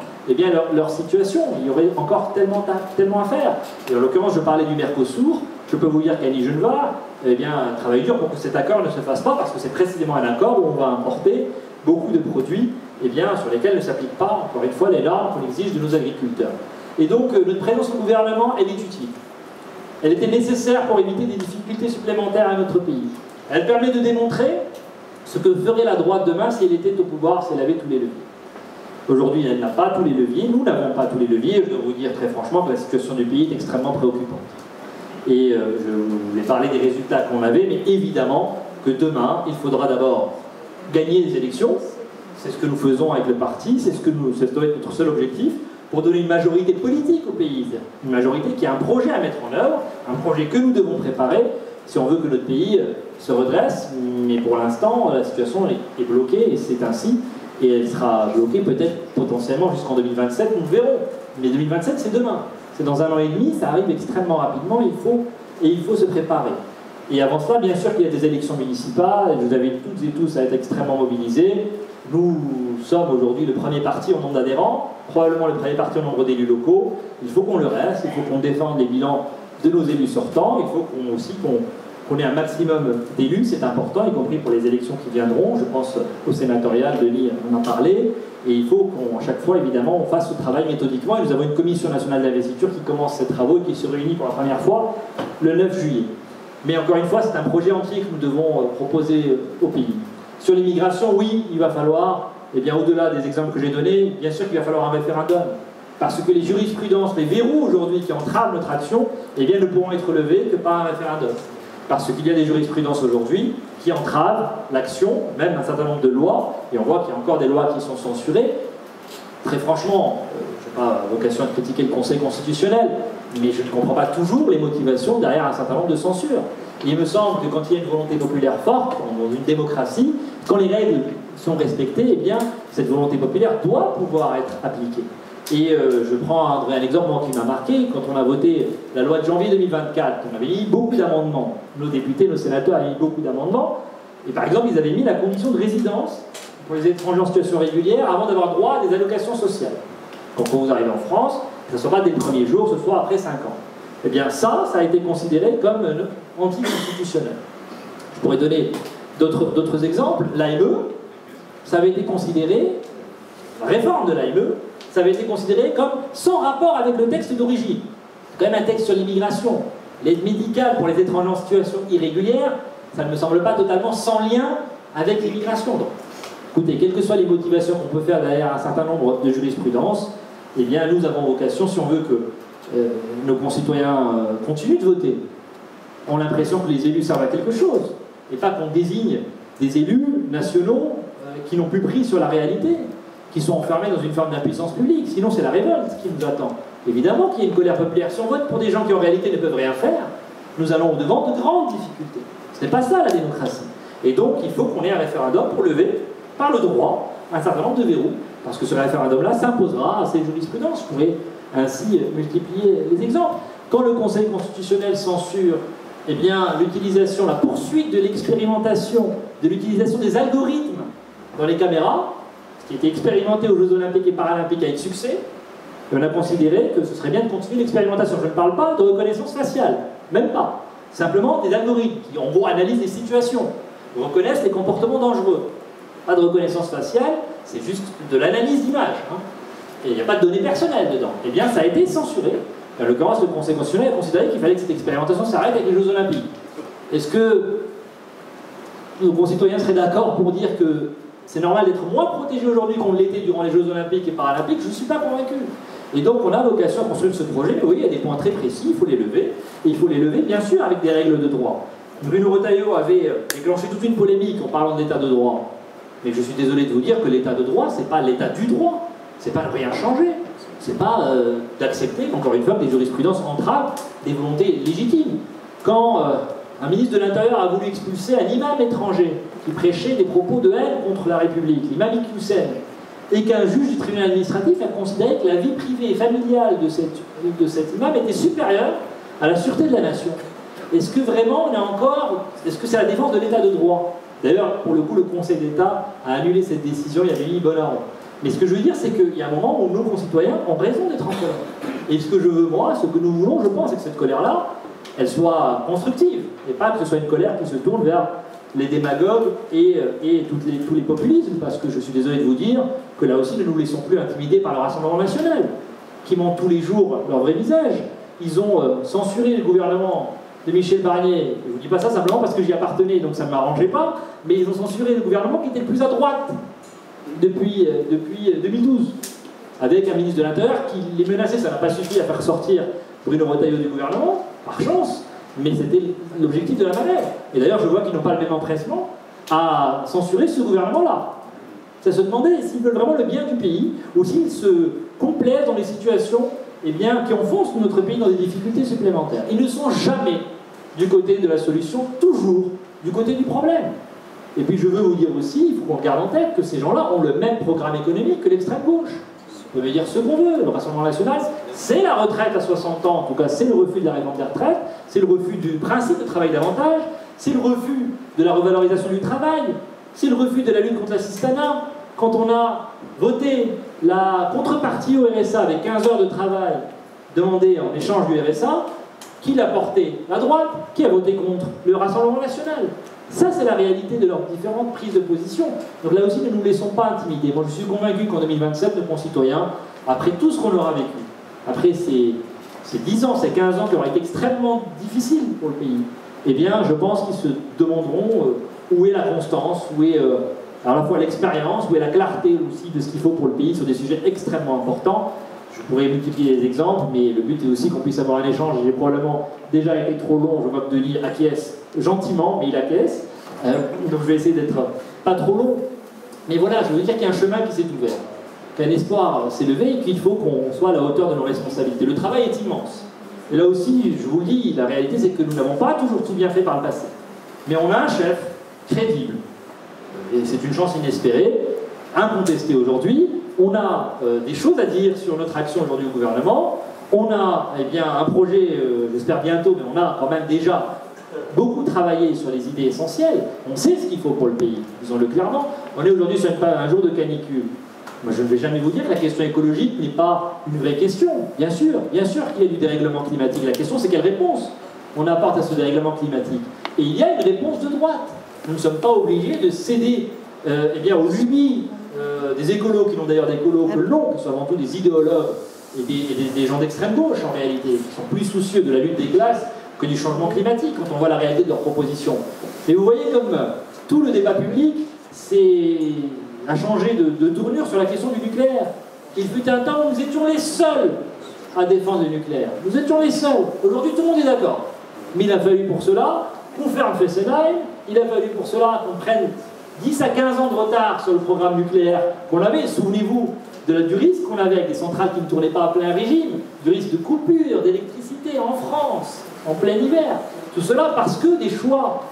leur situation. Il y aurait encore tellement à faire. Et en l'occurrence, je parlais du Mercosur. Je peux vous dire qu'Annie Genevard travaille dur pour que cet accord ne se fasse pas, parce que c'est précisément un accord où on va importer beaucoup de produits sur lesquels ne s'appliquent pas, encore une fois, les normes qu'on exige de nos agriculteurs. Et donc, notre présence au gouvernement, elle est utile. Elle était nécessaire pour éviter des difficultés supplémentaires à notre pays. Elle permet de démontrer ce que ferait la droite demain si elle était au pouvoir, si elle avait tous les leviers. Aujourd'hui, elle n'a pas tous les leviers, nous n'avons pas tous les leviers. Je dois vous dire très franchement que la situation du pays est extrêmement préoccupante. Et je vous ai parlé des résultats qu'on avait, mais évidemment que demain, il faudra d'abord gagner les élections. C'est ce que nous faisons avec le parti, c'est doit être notre seul objectif, pour donner une majorité politique au pays. Une majorité qui a un projet à mettre en œuvre, un projet que nous devons préparer si on veut que notre pays se redresse. Mais pour l'instant, la situation est bloquée, et c'est ainsi. Et elle sera bloquée peut-être potentiellement jusqu'en 2027, nous verrons. Mais 2027, c'est demain. C'est dans 1 an et demi, ça arrive extrêmement rapidement, il faut se préparer. Et avant cela, bien sûr qu'il y a des élections municipales, vous avez toutes et tous à être extrêmement mobilisés. Nous sommes aujourd'hui le premier parti en nombre d'adhérents, probablement le premier parti en nombre d'élus locaux. Il faut qu'on le reste, il faut qu'on défende les bilans de nos élus sortants, il faut qu'on ait un maximum d'élus, c'est important, y compris pour les élections qui viendront. Je pense au sénatorial, Denis en a parlé, et il faut qu'à chaque fois, évidemment, on fasse ce travail méthodiquement. Et nous avons une commission nationale d'investiture qui commence ses travaux et qui se réunit pour la première fois le 9 juillet. Mais encore une fois, c'est un projet entier que nous devons proposer au pays. Sur l'immigration, oui, il va falloir eh bien, au-delà des exemples que j'ai donnés, bien sûr qu'il va falloir un référendum. Parce que les jurisprudences, les verrous aujourd'hui qui entravent notre action, eh bien, ne pourront être levés que par un référendum. Parce qu'il y a des jurisprudences aujourd'hui qui entravent l'action, même un certain nombre de lois, et on voit qu'il y a encore des lois qui sont censurées. Très franchement, je n'ai pas vocation à critiquer le Conseil constitutionnel, mais je ne comprends pas toujours les motivations derrière un certain nombre de censures. Et il me semble que quand il y a une volonté populaire forte, dans une démocratie, quand les règles sont respectées, eh bien, cette volonté populaire doit pouvoir être appliquée. Et je prends un exemple qui m'a marqué, quand on a voté la loi de janvier 2024, on avait mis beaucoup d'amendements. Nos députés, nos sénateurs avaient mis beaucoup d'amendements. Et par exemple, ils avaient mis la condition de résidence pour les étrangers en situation régulière avant d'avoir droit à des allocations sociales. Quand vous arrivez en France, que ce ne soit pas dès le premier jour, ce soit après 5 ans. Eh bien ça a été considéré comme anticonstitutionnel. Je pourrais donner d'autres exemples. L'AME, ça avait été considéré, la réforme de l'AME, ça avait été considéré comme sans rapport avec le texte d'origine. C'est quand même un texte sur l'immigration. L'aide médicale pour les étrangers en situation irrégulière, ça ne me semble pas totalement sans lien avec l'immigration. Donc, écoutez, quelles que soient les motivations qu'on peut faire derrière un certain nombre de jurisprudences, eh bien, nous avons vocation, si on veut que nos concitoyens continuent de voter, ont l'impression que les élus servent à quelque chose, et pas qu'on désigne des élus nationaux qui n'ont plus pris sur la réalité, qui sont enfermés dans une forme d'impuissance publique. Sinon, c'est la révolte qui nous attend. Évidemment qu'il y a une colère populaire. Si on vote pour des gens qui, en réalité, ne peuvent rien faire, nous allons au-devant de grandes difficultés. Ce n'est pas ça, la démocratie. Et donc, il faut qu'on ait un référendum pour lever, par le droit, un certain nombre de verrous. Parce que ce référendum-là s'imposera à ces jurisprudences. Je pourrais ainsi multiplier les exemples. Quand le Conseil constitutionnel censure eh bien, l'utilisation, la poursuite de l'expérimentation, de l'utilisation des algorithmes dans les caméras, qui était expérimenté aux Jeux Olympiques et Paralympiques avec succès, et on a considéré que ce serait bien de continuer l'expérimentation. Je ne parle pas de reconnaissance faciale, même pas. Simplement des algorithmes qui, en gros, analysent les situations, reconnaissent les comportements dangereux. Pas de reconnaissance faciale, c'est juste de l'analyse d'images. Hein. Et il n'y a pas de données personnelles dedans. Eh bien, ça a été censuré. En l'occurrence, le Conseil constitutionnel a considéré qu'il fallait que cette expérimentation s'arrête avec les Jeux Olympiques. Est-ce que nos concitoyens seraient d'accord pour dire que c'est normal d'être moins protégé aujourd'hui qu'on l'était durant les Jeux Olympiques et Paralympiques? Je ne suis pas convaincu. Et donc on a vocation à construire ce projet, mais oui, il y a des points très précis, il faut les lever. Et il faut les lever, bien sûr, avec des règles de droit. Bruno Retailleau avait déclenché toute une polémique en parlant de l'état de droit. Mais je suis désolé de vous dire que l'état de droit, c'est pas l'état du droit. C'est pas ne rien changer. C'est pas d'accepter, encore une fois, que des jurisprudences entravent des volontés légitimes. Quand un ministre de l'Intérieur a voulu expulser un imam étranger qui prêchait des propos de haine contre la République, l'imam Iqiyoussen, et qu'un juge du tribunal administratif a considéré que la vie privée et familiale de cet imam était supérieure à la sûreté de la nation. Est-ce que vraiment on a encore... Est-ce que c'est la défense de l'état de droit? D'ailleurs, pour le coup, le Conseil d'État a annulé cette décision, il y avait mis bon ordre. Mais ce que je veux dire, c'est qu'il y a un moment où nos concitoyens ont raison d'être en colère. Et ce que je veux, moi, ce que nous voulons, je pense, c'est que cette colère-là, elle soit constructive, et pas que ce soit une colère qui se tourne vers les démagogues et tous les populismes, parce que je suis désolé de vous dire que là aussi, ne nous laissons plus intimider par le Rassemblement national, qui montre tous les jours leur vrai visage. Ils ont censuré le gouvernement de Michel Barnier. Je ne vous dis pas ça simplement parce que j'y appartenais, donc ça ne m'arrangeait pas, mais ils ont censuré le gouvernement qui était le plus à droite depuis 2012, avec un ministre de l'Intérieur qui les menaçait. Ça n'a pas suffi à faire sortir Bruno Retailleau du gouvernement, par chance, mais c'était l'objectif de la manœuvre. Et d'ailleurs, je vois qu'ils n'ont pas le même empressement à censurer ce gouvernement-là. C'est se demander s'ils veulent vraiment le bien du pays, ou s'ils se complaisent dans les situations eh bien, qui enfoncent notre pays dans des difficultés supplémentaires. Ils ne sont jamais du côté de la solution, toujours du côté du problème. Et puis je veux vous dire aussi, il faut qu'on garde en tête que ces gens-là ont le même programme économique que l'extrême gauche. On peut dire ce qu'on veut, le Rassemblement national, c'est la retraite à 60 ans, en tout cas c'est le refus de la réforme des retraites, c'est le refus du principe de travail davantage, c'est le refus de la revalorisation du travail, c'est le refus de la lutte contre l'assistanat. Quand on a voté la contrepartie au RSA avec 15 heures de travail demandées en échange du RSA, qui l'a porté? La droite. Qui a voté contre? Le Rassemblement national. Ça, c'est la réalité de leurs différentes prises de position. Donc là aussi, ne nous laissons pas intimider. Moi, je suis convaincu qu'en 2027, nos concitoyens, après tout ce qu'on aura vécu, après ces 10 ans, ces 15 ans qui auraient été extrêmement difficiles pour le pays, eh bien, je pense qu'ils se demanderont où est la constance, où est à la fois l'expérience, où est la clarté aussi de ce qu'il faut pour le pays sur des sujets extrêmement importants. Je pourrais multiplier les exemples, mais le but est aussi qu'on puisse avoir un échange. J'ai probablement déjà été trop long, je vois que Denis acquiesce gentiment, mais il acquiesce. Donc je vais essayer d'être pas trop long. Mais voilà, je veux dire qu'il y a un chemin qui s'est ouvert, qu'un espoir s'est levé et qu'il faut qu'on soit à la hauteur de nos responsabilités. Le travail est immense. Et là aussi, je vous le dis, la réalité c'est que nous n'avons pas toujours tout bien fait par le passé. Mais on a un chef crédible. Et c'est une chance inespérée, incontestée aujourd'hui. On a des choses à dire sur notre action aujourd'hui au gouvernement. On a eh bien, un projet, j'espère bientôt, mais on a quand même déjà beaucoup travaillé sur les idées essentielles. On sait ce qu'il faut pour le pays, disons-le clairement. On est aujourd'hui sur un jour de canicule. Moi, je ne vais jamais vous dire que la question écologique n'est pas une vraie question. Bien sûr qu'il y a du dérèglement climatique. La question, c'est quelle réponse on apporte à ce dérèglement climatique. Et il y a une réponse de droite. Nous ne sommes pas obligés de céder eh bien, aux lubies des écolos, qui n'ont d'ailleurs des écolos que l'on, qui sont avant tout des idéologues et des gens d'extrême gauche en réalité, qui sont plus soucieux de la lutte des classes que du changement climatique quand on voit la réalité de leurs propositions. Et vous voyez comme tout le débat public a changé de tournure sur la question du nucléaire. Il fut un temps où nous étions les seuls à défendre le nucléaire. Nous étions les seuls. Aujourd'hui, tout le monde est d'accord. Mais il a fallu pour cela qu'on ferme Fessenheim, il a fallu pour cela qu'on prenne 10 à 15 ans de retard sur le programme nucléaire qu'on avait. Souvenez-vous du risque qu'on avait avec des centrales qui ne tournaient pas à plein régime, du risque de coupure d'électricité en France, en plein hiver. Tout cela parce que des choix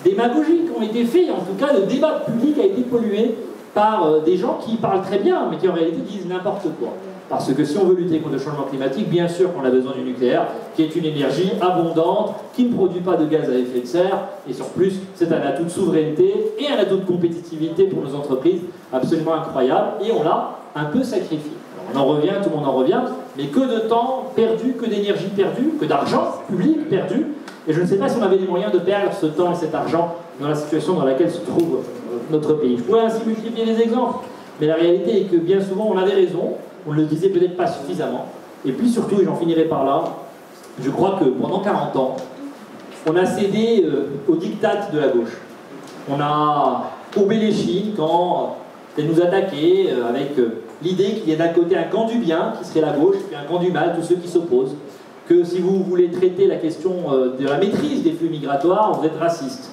démagogiques ont été faits. En tout cas, le débat public a été pollué par des gens qui parlent très bien, mais qui en réalité disent n'importe quoi. Parce que si on veut lutter contre le changement climatique, bien sûr qu'on a besoin du nucléaire, qui est une énergie abondante, qui ne produit pas de gaz à effet de serre, et sur plus, c'est un atout de souveraineté et un atout de compétitivité pour nos entreprises absolument incroyable, et on l'a un peu sacrifié. Alors on en revient, tout le monde en revient, mais que de temps perdu, que d'énergie perdue, que d'argent public perdu, et je ne sais pas si on avait les moyens de perdre ce temps et cet argent dans la situation dans laquelle se trouve notre pays. Je pourrais ainsi multiplier les exemples, mais la réalité est que bien souvent on avait raison, on ne le disait peut-être pas suffisamment, et puis surtout, et j'en finirai par là, je crois que pendant 40 ans, on a cédé au diktat de la gauche. On a courbé les chines quand elle nous attaquait avec l'idée qu'il y a d'un côté un camp du bien, qui serait la gauche, puis un camp du mal, tous ceux qui s'opposent, que si vous voulez traiter la question de la maîtrise des flux migratoires, vous êtes raciste.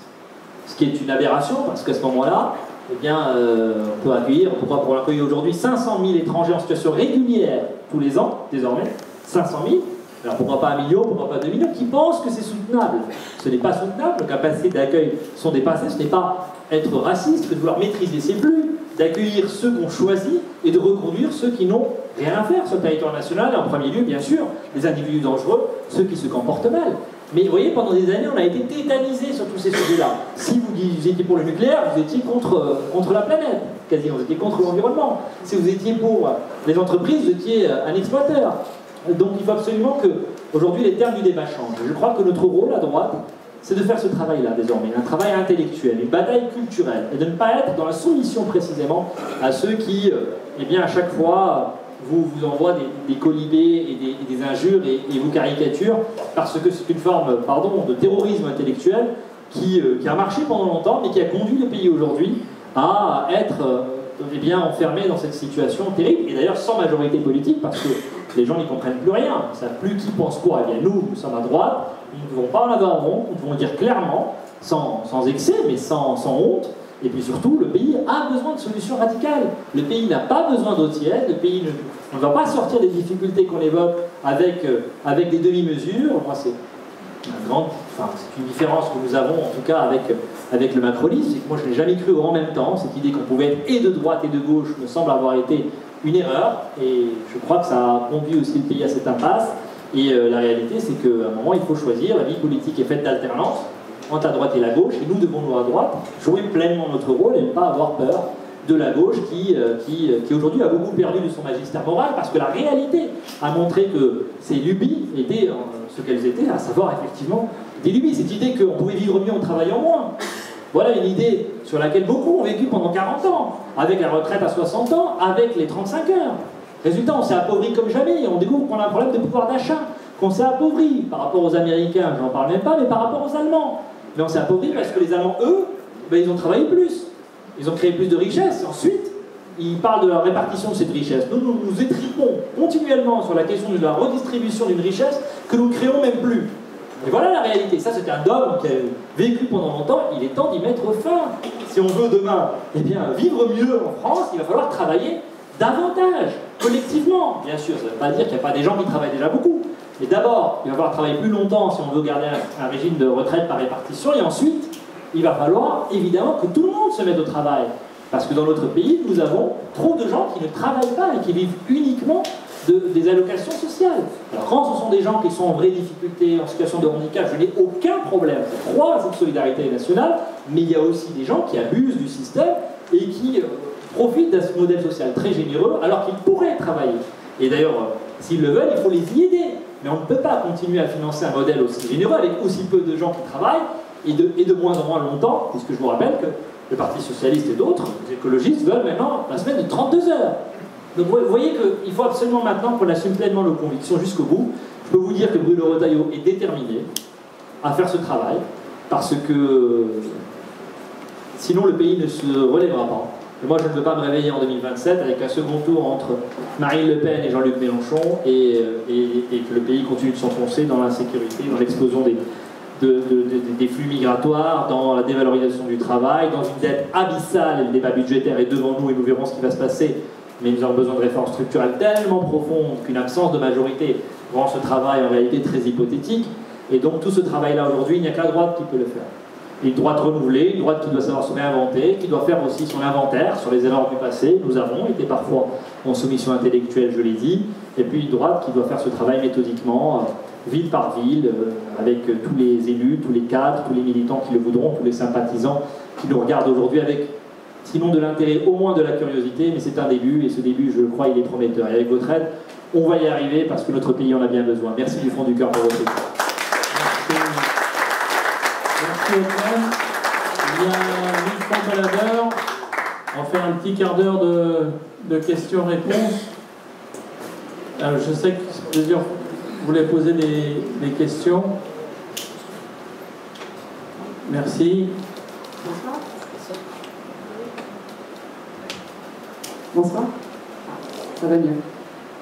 Ce qui est une aberration, parce qu'à ce moment-là, eh bien, on peut accueillir, pour accueillir aujourd'hui 500 000 étrangers en situation régulière tous les ans, désormais, 500 000. Alors pourquoi pas 1 million, pourquoi pas 2 millions, qui pensent que c'est soutenable. Ce n'est pas soutenable, les capacités d'accueil sont dépassées, ce n'est pas être raciste que de vouloir maîtriser ces flux, d'accueillir ceux qu'on choisit et de reconduire ceux qui n'ont rien à faire sur le territoire national, et en premier lieu, bien sûr, les individus dangereux, ceux qui se comportent mal. Mais vous voyez, pendant des années, on a été tétanisés sur tous ces sujets-là. Si vous étiez pour le nucléaire, vous étiez contre la planète, quasiment, vous étiez contre l'environnement. Si vous étiez pour les entreprises, vous étiez un exploiteur. Donc il faut absolument que, aujourd'hui, les termes du débat changent. Je crois que notre rôle, à droite, c'est de faire ce travail-là, désormais, un travail intellectuel, une bataille culturelle, et de ne pas être dans la soumission, précisément, à ceux qui, eh bien, à chaque fois, vous envoient des colibés et des injures et vous caricaturent, parce que c'est une forme, pardon, de terrorisme intellectuel qui a marché pendant longtemps, mais qui a conduit le pays aujourd'hui à être eh bien, enfermé dans cette situation terrible, et d'ailleurs sans majorité politique, parce que les gens n'y comprennent plus rien, ils ne savent plus qui pense quoi. Eh bien nous sommes à droite, nous ne devons pas en avoir honte, nous devons dire clairement, sans excès, mais sans honte. Et puis surtout, le pays a besoin de solutions radicales. Le pays n'a pas besoin d'eau tiède, le pays ne va pas sortir des difficultés qu'on évoque avec des demi-mesures. Moi, c'est une différence que nous avons, en tout cas, avec le macronisme, c'est que moi, je n'ai jamais cru en même temps. Cette idée qu'on pouvait être et de droite et de gauche me semble avoir été une erreur. Et je crois que ça a conduit aussi le pays à cette impasse. Et la réalité, c'est qu'à un moment, il faut choisir. La vie politique est faite d'alternance entre la droite et la gauche, et nous devons, nous, à droite, jouer pleinement notre rôle et ne pas avoir peur de la gauche qui aujourd'hui a beaucoup perdu de son magistère moral, parce que la réalité a montré que ces lubies étaient ce qu'elles étaient, à savoir effectivement des lubies. Cette idée qu'on pouvait vivre mieux en travaillant moins. Voilà une idée sur laquelle beaucoup ont vécu pendant 40 ans, avec la retraite à 60 ans, avec les 35 heures. Résultat, on s'est appauvri comme jamais, on découvre qu'on a un problème de pouvoir d'achat, qu'on s'est appauvri par rapport aux Américains, j'en parle même pas, mais par rapport aux Allemands. Mais on s'est appauvri parce que les Allemands, eux, ben, ils ont travaillé plus. ils ont créé plus de richesses. Ensuite, ils parlent de la répartition de cette richesse. Nous nous étripons continuellement sur la question de la redistribution d'une richesse que nous ne créons même plus. Et voilà la réalité. Ça, c'est un dogme qui a vécu pendant longtemps. Il est temps d'y mettre fin. Si on veut demain vivre mieux en France, il va falloir travailler davantage, collectivement. Bien sûr, ça ne veut pas dire qu'il n'y a pas des gens qui travaillent déjà beaucoup. Mais d'abord, il va falloir travailler plus longtemps si on veut garder un régime de retraite par répartition. Et ensuite, il va falloir évidemment que tout le monde se mette au travail. Parce que dans notre pays, nous avons trop de gens qui ne travaillent pas et qui vivent uniquement des allocations sociales. Alors quand ce sont des gens qui sont en vraie difficulté, en situation de handicap, je n'ai aucun problème. Je crois à cette solidarité nationale, mais il y a aussi des gens qui abusent du système et qui profitent de ce modèle social très généreux alors qu'ils pourraient travailler. Et d'ailleurs, s'ils le veulent, il faut les y aider. Mais on ne peut pas continuer à financer un modèle aussi généreux avec aussi peu de gens qui travaillent et de moins en moins longtemps, puisque je vous rappelle que le Parti Socialiste et d'autres, les écologistes, veulent maintenant la semaine de 32 heures. Donc vous voyez qu'il faut absolument maintenant qu'on assume pleinement nos convictions jusqu'au bout. Je peux vous dire que Bruno Retailleau est déterminé à faire ce travail, parce que sinon le pays ne se relèvera pas. Et moi je ne veux pas me réveiller en 2027 avec un second tour entre Marine Le Pen et Jean-Luc Mélenchon et que le pays continue de s'enfoncer dans l'insécurité, dans l'explosion des flux migratoires, dans la dévalorisation du travail, dans une dette abyssale, et le débat budgétaire est devant nous et nous verrons ce qui va se passer, mais nous avons besoin de réformes structurelles tellement profondes qu'une absence de majorité rend ce travail en réalité très hypothétique. Et donc tout ce travail-là aujourd'hui, il n'y a que la droite qui peut le faire. Une droite renouvelée, une droite qui doit savoir se réinventer, qui doit faire aussi son inventaire sur les erreurs du passé. Nous avons été parfois en soumission intellectuelle, je l'ai dit, et puis une droite qui doit faire ce travail méthodiquement, ville par ville, avec tous les élus, tous les cadres, tous les militants qui le voudront, tous les sympathisants qui nous regardent aujourd'hui avec, sinon de l'intérêt, au moins de la curiosité, mais c'est un début, et ce début, je le crois, il est prometteur. Et avec votre aide, on va y arriver parce que notre pays en a bien besoin. Merci du fond du cœur pour votre écoute. Merci Othman. Il y a 1000 francs à l'heure. On fait un petit quart d'heure de questions-réponses. Alors, je sais que plusieurs voulaient poser des questions. Merci. Bonsoir. Bonsoir. Ça va mieux.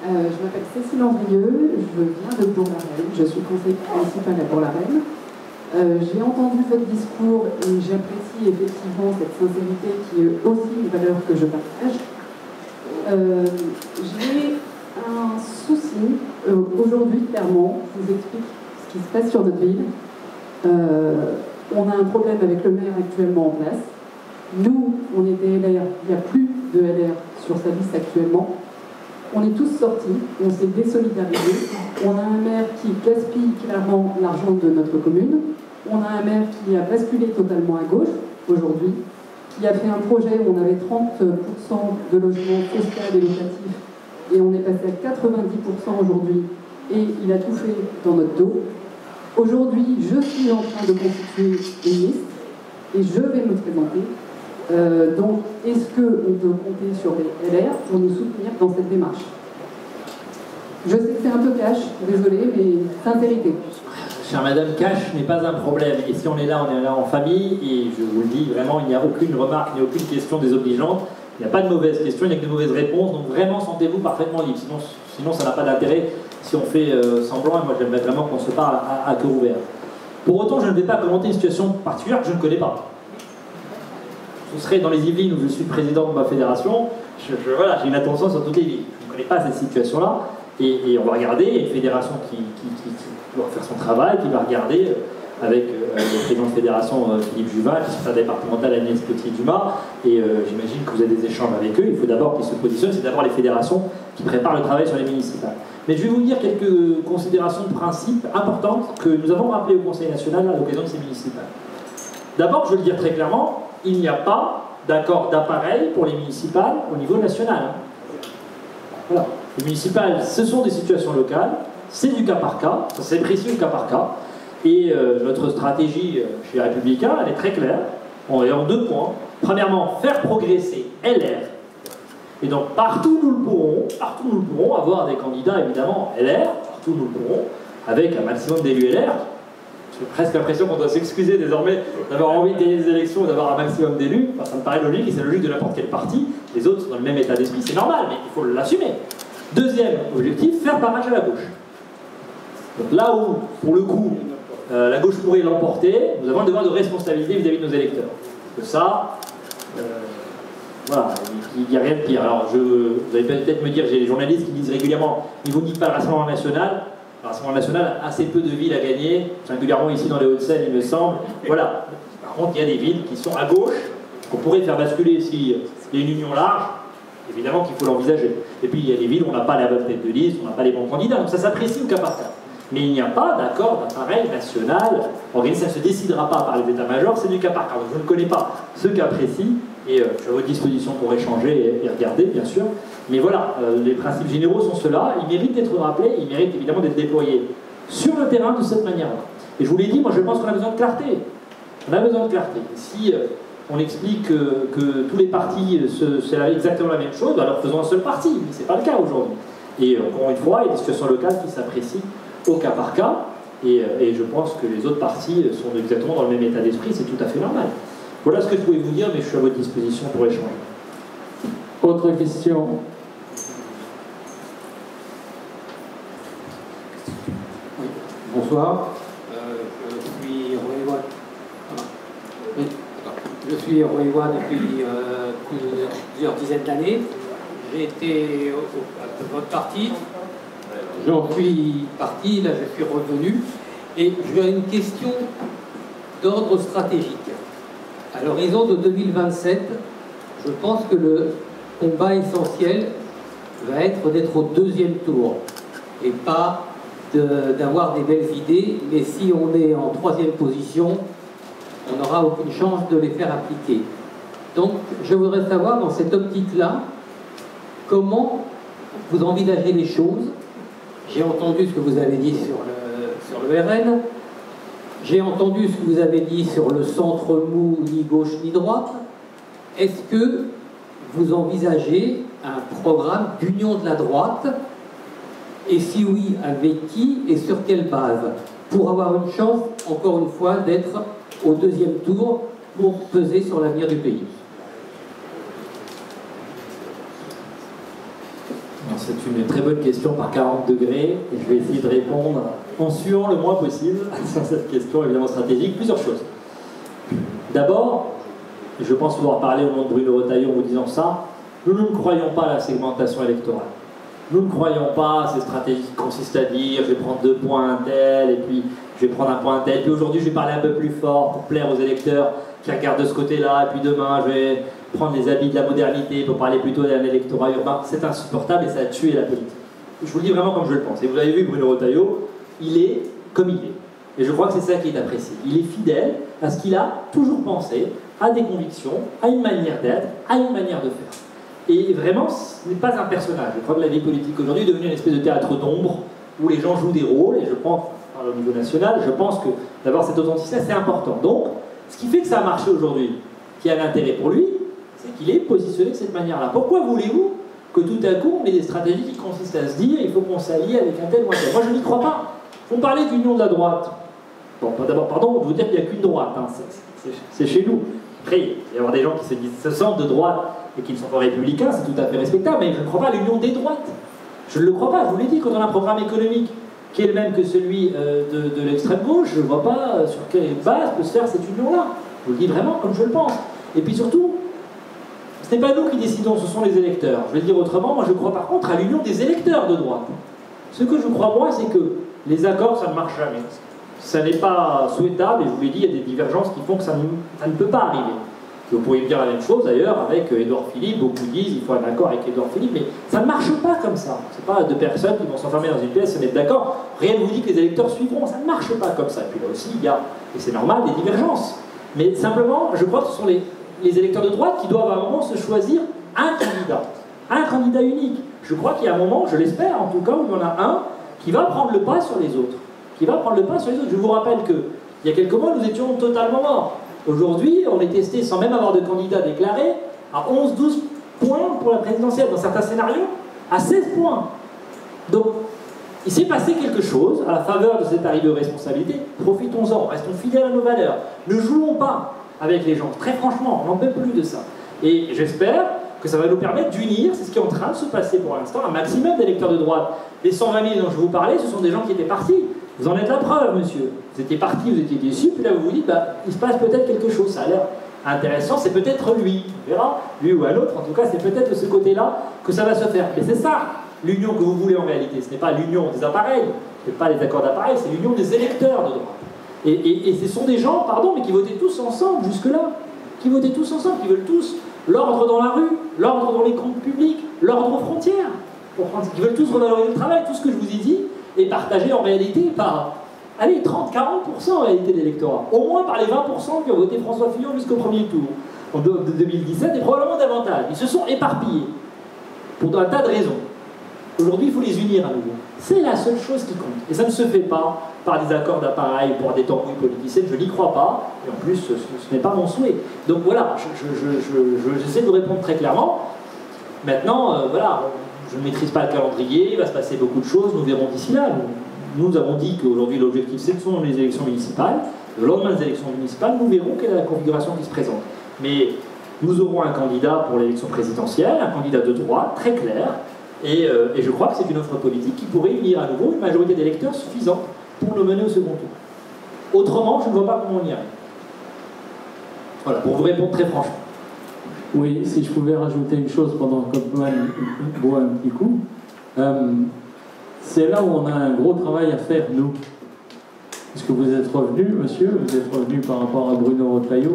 Je m'appelle Cécile Andrieux, je viens de Bourg-la-Reine, je suis conseillère municipale à Bourg-la-Reine. J'ai entendu votre discours et j'apprécie effectivement cette sincérité qui est aussi une valeur que je partage. J'ai un souci, aujourd'hui clairement, je vous explique ce qui se passe sur notre ville. On a un problème avec le maire actuellement en place. Nous, on était LR, il n'y a plus de LR sur sa liste actuellement. On est tous sortis, on s'est désolidarisés. On a un maire qui gaspille clairement l'argent de notre commune. On a un maire qui a basculé totalement à gauche aujourd'hui, qui a fait un projet où on avait 30% de logements sociaux et locatifs et on est passé à 90% aujourd'hui et il a tout fait dans notre dos. Aujourd'hui, je suis en train de constituer une liste et je vais me présenter. Donc, est-ce qu'on peut compter sur les LR pour nous soutenir dans cette démarche? Je sais que c'est un peu cash, désolé, mais sincérité. Chère Madame, cash n'est pas un problème. Et si on est là en famille, et je vous le dis vraiment, il n'y a aucune remarque, ni aucune question désobligeante. Il n'y a pas de mauvaises questions, il n'y a que de mauvaises réponses. Donc vraiment, sentez-vous parfaitement libre. Sinon ça n'a pas d'intérêt si on fait semblant. Et moi, j'aimerais vraiment qu'on se parle à cœur ouvert. Pour autant, je ne vais pas commenter une situation particulière que je ne connais pas. Ce serait dans les Yvelines où je suis président de ma fédération. Voilà, j'ai une attention sur toutes les villes. Je ne connais pas cette situation-là. Et on va regarder, il y a une fédération qui doit faire son travail, qui va regarder avec le président de fédération Philippe Juvin, le secrétaire départemental Agnès Potier-Dumas, et j'imagine que vous avez des échanges avec eux. Il faut d'abord qu'ils se positionnent, c'est d'abord les fédérations qui préparent le travail sur les municipales. Mais je vais vous dire quelques considérations de principe importantes que nous avons rappelées au Conseil national à l'occasion de ces municipales. D'abord, je veux le dire très clairement, il n'y a pas d'accord d'appareil pour les municipales au niveau national. Voilà. Les municipales, ce sont des situations locales, c'est du cas par cas, ça c'est précis au cas par cas, et notre stratégie chez les Républicains, elle est très claire, on est en 2 points. Premièrement, faire progresser LR, et donc partout nous le pourrons, avoir des candidats évidemment LR, partout nous le pourrons, avec un maximum d'élus LR, J'ai presque l'impression qu'on doit s'excuser désormais d'avoir envie de gagner des élections et d'avoir un maximum d'élus. Enfin, ça me paraît logique, et c'est logique de n'importe quel parti. Les autres sont dans le même état d'esprit, c'est normal, mais il faut l'assumer. Deuxième objectif, faire barrage à la gauche. Donc là où, pour le coup, la gauche pourrait l'emporter, nous avons un devoir de responsabilité vis-à-vis de nos électeurs. Parce que ça, voilà, il n'y a rien de pire. Alors, vous allez peut-être me dire, j'ai des journalistes qui disent régulièrement, ils vous disent pas le Rassemblement National. Le Rassemblement National a assez peu de villes à gagner, singulièrement ici dans les Hauts-de-Seine, il me semble. Voilà. Par contre, il y a des villes qui sont à gauche, qu'on pourrait faire basculer s'il y a une union large. Évidemment qu'il faut l'envisager. Et puis, il y a des villes où on n'a pas la bonne tête de liste, on n'a pas les bons candidats. Donc ça s'apprécie au cas par cas. Mais il n'y a pas d'accord d'appareil national organisé, ça ne se décidera pas par les états-majors, c'est du cas par cas. Donc je ne connais pas ce cas précis, et je suis à votre disposition pour échanger et regarder, bien sûr. Mais voilà, les principes généraux sont ceux-là, ils méritent d'être rappelés, ils méritent évidemment d'être déployés sur le terrain de cette manière-là. Et je vous l'ai dit, moi je pense qu'on a besoin de clarté. On a besoin de clarté. Si on explique que tous les partis, c'est exactement la même chose, alors faisons un seul parti, mais ce n'est pas le cas aujourd'hui. Et encore une fois, il y a des situations locales qui s'apprécient au cas par cas, et je pense que les autres partis sont exactement dans le même état d'esprit, c'est tout à fait normal. Voilà ce que je pouvais vous dire, mais je suis à votre disposition pour échanger. Autre question? Oui. Bonsoir. Je suis Roy depuis plusieurs dizaines d'années. J'ai été à votre parti. J'en suis parti, là je suis revenu, et j'ai une question d'ordre stratégique. À l'horizon de 2027, je pense que le combat essentiel va être d'être au deuxième tour, et pas d'avoir des belles idées, mais si on est en troisième position, on n'aura aucune chance de les faire appliquer. Donc je voudrais savoir, dans cette optique-là, comment vous envisagez les choses. J'ai entendu ce que vous avez dit sur le RN, j'ai entendu ce que vous avez dit sur le centre mou, ni gauche ni droite. Est-ce que vous envisagez un programme d'union de la droite? Et si oui, avec qui et sur quelle base? Pour avoir une chance, encore une fois, d'être au deuxième tour pour peser sur l'avenir du pays. C'est une très bonne question par 40 degrés, et je vais essayer de répondre en suant le moins possible sur cette question évidemment stratégique. Plusieurs choses. D'abord, et je pense pouvoir parler au nom de Bruno Retailleau en vous disant ça, nous ne croyons pas à la segmentation électorale. Nous ne croyons pas à ces stratégies qui consistent à dire je vais prendre 2 points un tel, et puis je vais prendre un point un tel, puis aujourd'hui je vais parler un peu plus fort pour plaire aux électeurs qui regardent de ce côté-là, et puis demain je vais prendre les habits de la modernité pour parler plutôt d'un électorat urbain. C'est insupportable et ça a tué la politique. Je vous le dis vraiment comme je le pense. Et vous avez vu Bruno Retailleau, il est comme il est. Et je crois que c'est ça qui est apprécié. Il est fidèle à ce qu'il a toujours pensé, à des convictions, à une manière d'être, à une manière de faire. Et vraiment, ce n'est pas un personnage. Je crois que la vie politique aujourd'hui est devenue une espèce de théâtre d'ombre où les gens jouent des rôles, et je pense, au niveau national, je pense que d'avoir cette authenticité, c'est important. Donc, ce qui fait que ça a marché aujourd'hui, qui a l'intérêt pour lui, c'est qu'il est positionné de cette manière-là. Pourquoi voulez-vous que tout à coup, on ait des stratégies qui consistent à se dire il faut qu'on s'allie avec un tel ou un tel? Moi, je n'y crois pas. On parlait d'union de la droite. Bon, d'abord, pardon, je veux dire qu'il n'y a qu'une droite. Hein. C'est chez nous. Après, il va y avoir des gens qui se sentent de droite et qui ne sont pas républicains, c'est tout à fait respectable, mais je ne crois pas à l'union des droites. Je ne le crois pas. Je vous l'ai dit, quand on a un programme économique qui est le même que celui de l'extrême gauche, je ne vois pas sur quelle base peut se faire cette union-là. Je vous le dis vraiment comme je le pense. Et puis surtout, ce n'est pas nous qui décidons, ce sont les électeurs. Je vais le dire autrement, moi je crois par contre à l'union des électeurs de droite. Ce que je crois moi, c'est que les accords, ça ne marche jamais. Ça n'est pas souhaitable, et je vous l'ai dit, il y a des divergences qui font que ça ne peut pas arriver. Vous pourriez me dire la même chose d'ailleurs avec Édouard Philippe. Beaucoup disent il faut un accord avec Édouard Philippe, mais ça ne marche pas comme ça. Ce n'est pas deux personnes qui vont s'enfermer dans une pièce, se mettre d'accord. Rien ne vous dit que les électeurs suivront, ça ne marche pas comme ça. Et puis là aussi, il y a, et c'est normal, des divergences. Mais simplement, je crois que ce sont les électeurs de droite qui doivent à un moment se choisir un candidat unique. Je crois qu'il y a un moment, je l'espère en tout cas, où il y en a un qui va prendre le pas sur les autres. Je vous rappelle qu'il y a quelques mois, nous étions totalement morts. Aujourd'hui, on est testé sans même avoir de candidat déclaré à 11-12 points pour la présidentielle. Dans certains scénarios, à 16 points. Donc, il s'est passé quelque chose à la faveur de cette arrivée aux responsabilités. Profitons-en, restons fidèles à nos valeurs. Ne jouons pas avec les gens. Très franchement, on n'en peut plus de ça. Et j'espère que ça va nous permettre d'unir, c'est ce qui est en train de se passer pour l'instant, un maximum d'électeurs de droite. Les 120 000 dont je vous parlais, ce sont des gens qui étaient partis. Vous en êtes la preuve, monsieur. Vous étiez partis, vous étiez déçus, puis là vous vous dites, bah, il se passe peut-être quelque chose, ça a l'air intéressant, c'est peut-être lui. On verra, lui ou un autre, en tout cas, c'est peut-être de ce côté-là que ça va se faire. Mais c'est ça, l'union que vous voulez en réalité. Ce n'est pas l'union des appareils, ce n'est pas les accords d'appareils, c'est l'union des électeurs de droite. Et ce sont des gens, pardon, mais qui votaient tous ensemble jusque-là. Qui votaient tous ensemble, qui veulent tous l'ordre dans la rue, l'ordre dans les comptes publics, l'ordre aux frontières. Qui veulent tous revaloriser le travail, tout ce que je vous ai dit est partagé en réalité par, allez, 30-40% en réalité de l'électorat. Au moins par les 20% qui ont voté François Fillon jusqu'au premier tour en 2017, et probablement davantage. Ils se sont éparpillés pour un tas de raisons. Aujourd'hui, il faut les unir à nouveau. C'est la seule chose qui compte. Et ça ne se fait pas par des accords d'appareil, pour des tambouilles politiciennes, je n'y crois pas, et en plus, ce n'est pas mon souhait. Donc voilà, j'essaie de vous répondre très clairement. Maintenant, voilà, je ne maîtrise pas le calendrier, il va se passer beaucoup de choses, nous verrons d'ici là. Nous avons dit qu'aujourd'hui, l'objectif, ce sont les élections municipales. Le lendemain des élections municipales, nous verrons quelle est la configuration qui se présente. Mais nous aurons un candidat pour l'élection présidentielle, un candidat de droite, très clair, et je crois que c'est une offre politique qui pourrait unir à nouveau une majorité d'électeurs suffisante pour le mener au second tour. Autrement, je ne vois pas comment on y arrive. Voilà, pour vous répondre très franchement. Oui, si je pouvais rajouter une chose pendant qu'Ottman boit un petit coup, c'est là où on a un gros travail à faire, nous. Parce que vous êtes revenu, monsieur, vous êtes revenu par rapport à Bruno Retailleau,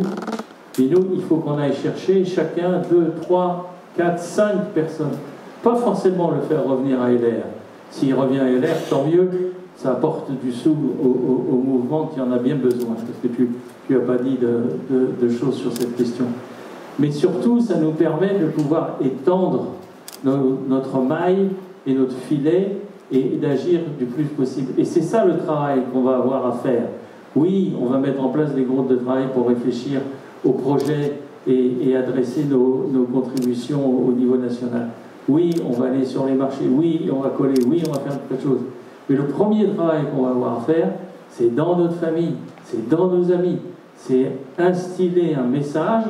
et nous, il faut qu'on aille chercher chacun 2, 3, 4, 5 personnes. Pas forcément le faire revenir à LR. S'il revient à LR, tant mieux, ça apporte du sou au mouvement qui en a bien besoin, parce que tu n'as pas dit de choses sur cette question. Mais surtout, ça nous permet de pouvoir étendre notre maille et notre filet et d'agir du plus possible. Et c'est ça le travail qu'on va avoir à faire. Oui, on va mettre en place des groupes de travail pour réfléchir aux projets et adresser nos contributions au niveau national. Oui, on va aller sur les marchés, oui, on va coller, oui, on va faire quelque chose. Mais le premier travail qu'on va avoir à faire, c'est dans notre famille, c'est dans nos amis, c'est instiller un message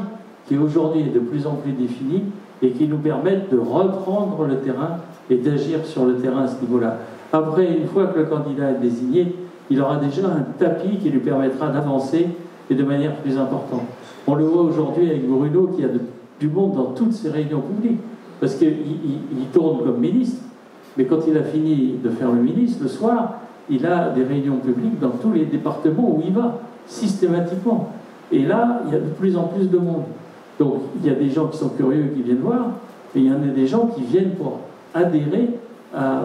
qui aujourd'hui est de plus en plus défini et qui nous permette de reprendre le terrain et d'agir sur le terrain à ce niveau-là. Après, une fois que le candidat est désigné, il aura déjà un tapis qui lui permettra d'avancer et de manière plus importante. On le voit aujourd'hui avec Bruno qui a du monde dans toutes ses réunions publiques, parce qu'il tourne comme ministre, mais quand il a fini de faire le ministre, le soir, il a des réunions publiques dans tous les départements où il va, systématiquement. Et là, il y a de plus en plus de monde. Donc, il y a des gens qui sont curieux qui viennent voir, et il y en a des gens qui viennent pour adhérer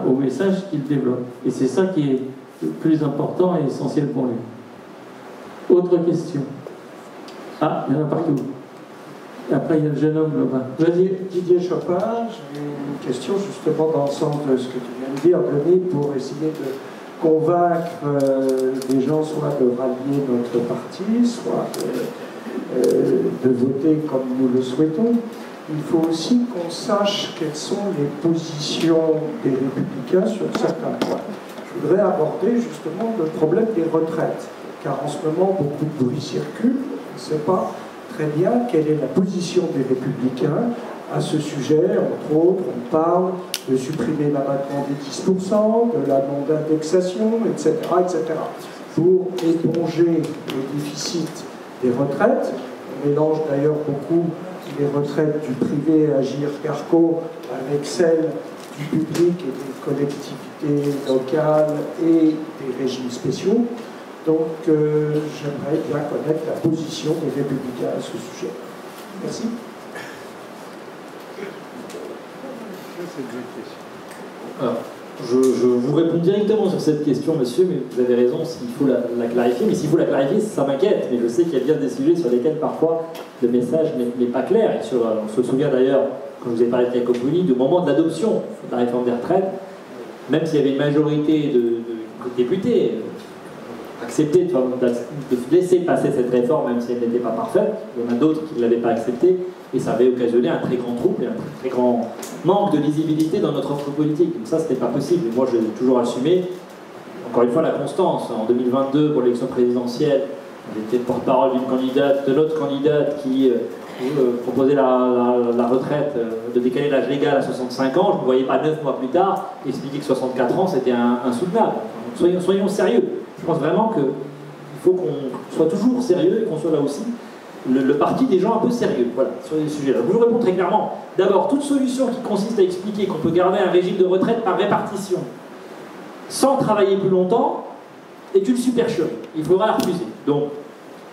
au message qu'il développe. Et c'est ça qui est le plus important et essentiel pour lui. Autre question? Ah, il y en a partout. Après, il y a le jeune homme là-bas. Vas-y. Didier Chopin, j'ai une question justement dans le sens de ce que tu viens de dire, Denis, pour essayer de convaincre les gens soit de rallier notre parti, soit de voter comme nous le souhaitons. Il faut aussi qu'on sache quelles sont les positions des Républicains sur certains points. Je voudrais aborder justement le problème des retraites, car en ce moment, beaucoup de bruit circule. On ne sait pas très bien quelle est la position des Républicains à ce sujet. Entre autres, on parle de supprimer l'abattement des 10%, de la non-indexation, etc., etc., pour éponger le déficit des retraites. On mélange d'ailleurs beaucoup les retraites du privé Agir-Carco avec celles du public et des collectivités locales et des régimes spéciaux. Donc, j'aimerais bien connaître la position des Républicains à ce sujet. Merci. Alors, je vous réponds directement sur cette question, monsieur, mais vous avez raison, s'il faut la clarifier. Mais s'il faut la clarifier, ça m'inquiète. Mais je sais qu'il y a bien des sujets sur lesquels, parfois, le message n'est pas clair. Et on se souvient d'ailleurs, quand je vous ai parlé de Jacoponi, du moment de l'adoption de la réforme des retraites, même s'il y avait une majorité de députés, accepté de laisser passer cette réforme, même si elle n'était pas parfaite. Il y en a d'autres qui ne l'avaient pas acceptée, et ça avait occasionné un très grand trouble et un très grand manque de lisibilité dans notre offre politique. Donc ça, c'était pas possible. Et moi, j'ai toujours assumé, encore une fois, la constance. En 2022, pour l'élection présidentielle, j'étais porte-parole de notre candidate qui proposait la retraite, de décaler l'âge légal à 65 ans. Je ne me voyais pas 9 mois plus tard expliquer que 64 ans, c'était insoutenable. Soyons sérieux. Je pense vraiment qu'il faut qu'on soit toujours sérieux et qu'on soit là aussi le parti des gens un peu sérieux, voilà, sur les sujets-là. Je vous réponds très clairement. D'abord, toute solution qui consiste à expliquer qu'on peut garder un régime de retraite par répartition sans travailler plus longtemps est une supercherie. Il faudra la refuser. Donc,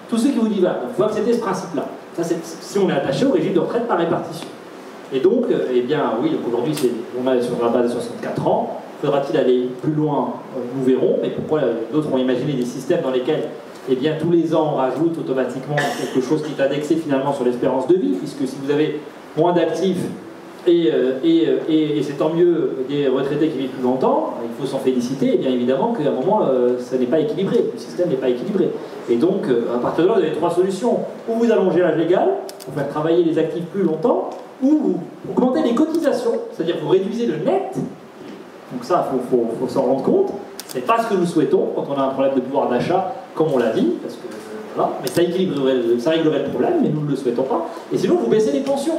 tous ceux qui vous disent, il faut accepter ce principe-là. Ça, c'est si on est attaché au régime de retraite par répartition. Et donc, eh bien, oui, aujourd'hui, on est sur la base de 64 ans. Faudra-t-il aller plus loin? Nous verrons. Mais pourquoi d'autres ont imaginé des systèmes dans lesquels, eh bien, tous les ans, on rajoute automatiquement quelque chose qui est indexé finalement sur l'espérance de vie, puisque si vous avez moins d'actifs et c'est tant mieux des retraités qui vivent plus longtemps, il faut s'en féliciter, et bien évidemment qu'à un moment, ça n'est pas équilibré, le système n'est pas équilibré. Et donc, à partir de là, vous avez trois solutions. Ou vous allongez l'âge légal, pour faire travailler les actifs plus longtemps, ou vous augmentez les cotisations, c'est-à-dire vous réduisez le net. Donc ça, il faut s'en rendre compte. Ce n'est pas ce que nous souhaitons quand on a un problème de pouvoir d'achat, comme on l'a dit, parce que voilà, mais ça réglerait le problème, mais nous ne le souhaitons pas. Et sinon, vous baissez les pensions.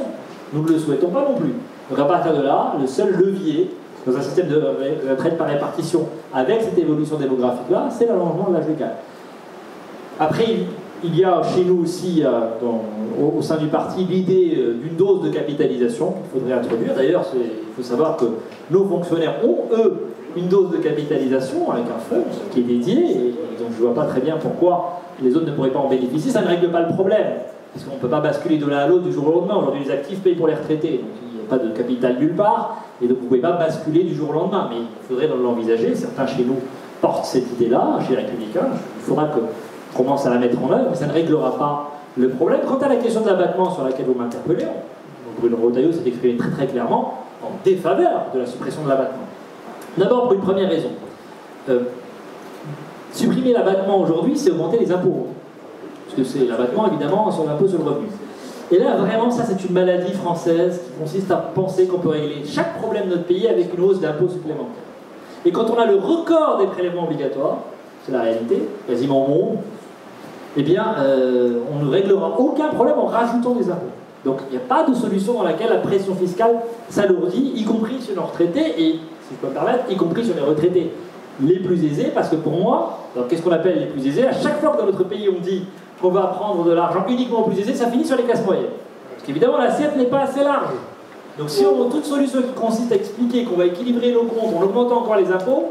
Nous ne le souhaitons pas non plus. Donc à partir de là, le seul levier dans un système de retraite par répartition avec cette évolution démographique-là, c'est l'allongement de l'âge légal. Après, il y a chez nous aussi, au sein du parti, l'idée d'une dose de capitalisation qu'il faudrait introduire. D'ailleurs, il faut savoir que nos fonctionnaires ont, eux, une dose de capitalisation avec un fonds qui est dédié, et donc je ne vois pas très bien pourquoi les autres ne pourraient pas en bénéficier. Ça ne règle pas le problème, parce qu'on ne peut pas basculer de l'un à l'autre du jour au lendemain. Aujourd'hui, les actifs payent pour les retraités, donc il n'y a pas de capital nulle part, et donc vous ne pouvez pas basculer du jour au lendemain, mais il faudrait l'envisager. Certains chez nous portent cette idée-là, chez les Républicains. Il faudra qu'on commence à la mettre en œuvre, mais ça ne réglera pas le problème. Quant à la question de l'abattement sur laquelle vous m'interpellez, Bruno Retailleau s'est exprimé très très clairement en défaveur de la suppression de l'abattement. D'abord, pour une première raison. Supprimer l'abattement aujourd'hui, c'est augmenter les impôts. Parce que c'est l'abattement, évidemment, sur l'impôt sur le revenu. Et là, vraiment, ça, c'est une maladie française qui consiste à penser qu'on peut régler chaque problème de notre pays avec une hausse d'impôts supplémentaires. Et quand on a le record des prélèvements obligatoires, c'est la réalité, quasiment au monde, eh bien, on ne réglera aucun problème en rajoutant des impôts. Donc, il n'y a pas de solution dans laquelle la pression fiscale s'alourdit, y compris sur nos retraités, et, si je peux me permettre, y compris sur les retraités les plus aisés, parce que pour moi, qu'est-ce qu'on appelle les plus aisés? À chaque fois que dans notre pays on dit qu'on va prendre de l'argent uniquement aux plus aisés, ça finit sur les classes moyennes. Parce qu'évidemment, l'assiette n'est pas assez large. Donc si on a toute solution qui consiste à expliquer qu'on va équilibrer nos comptes en augmentant encore les impôts,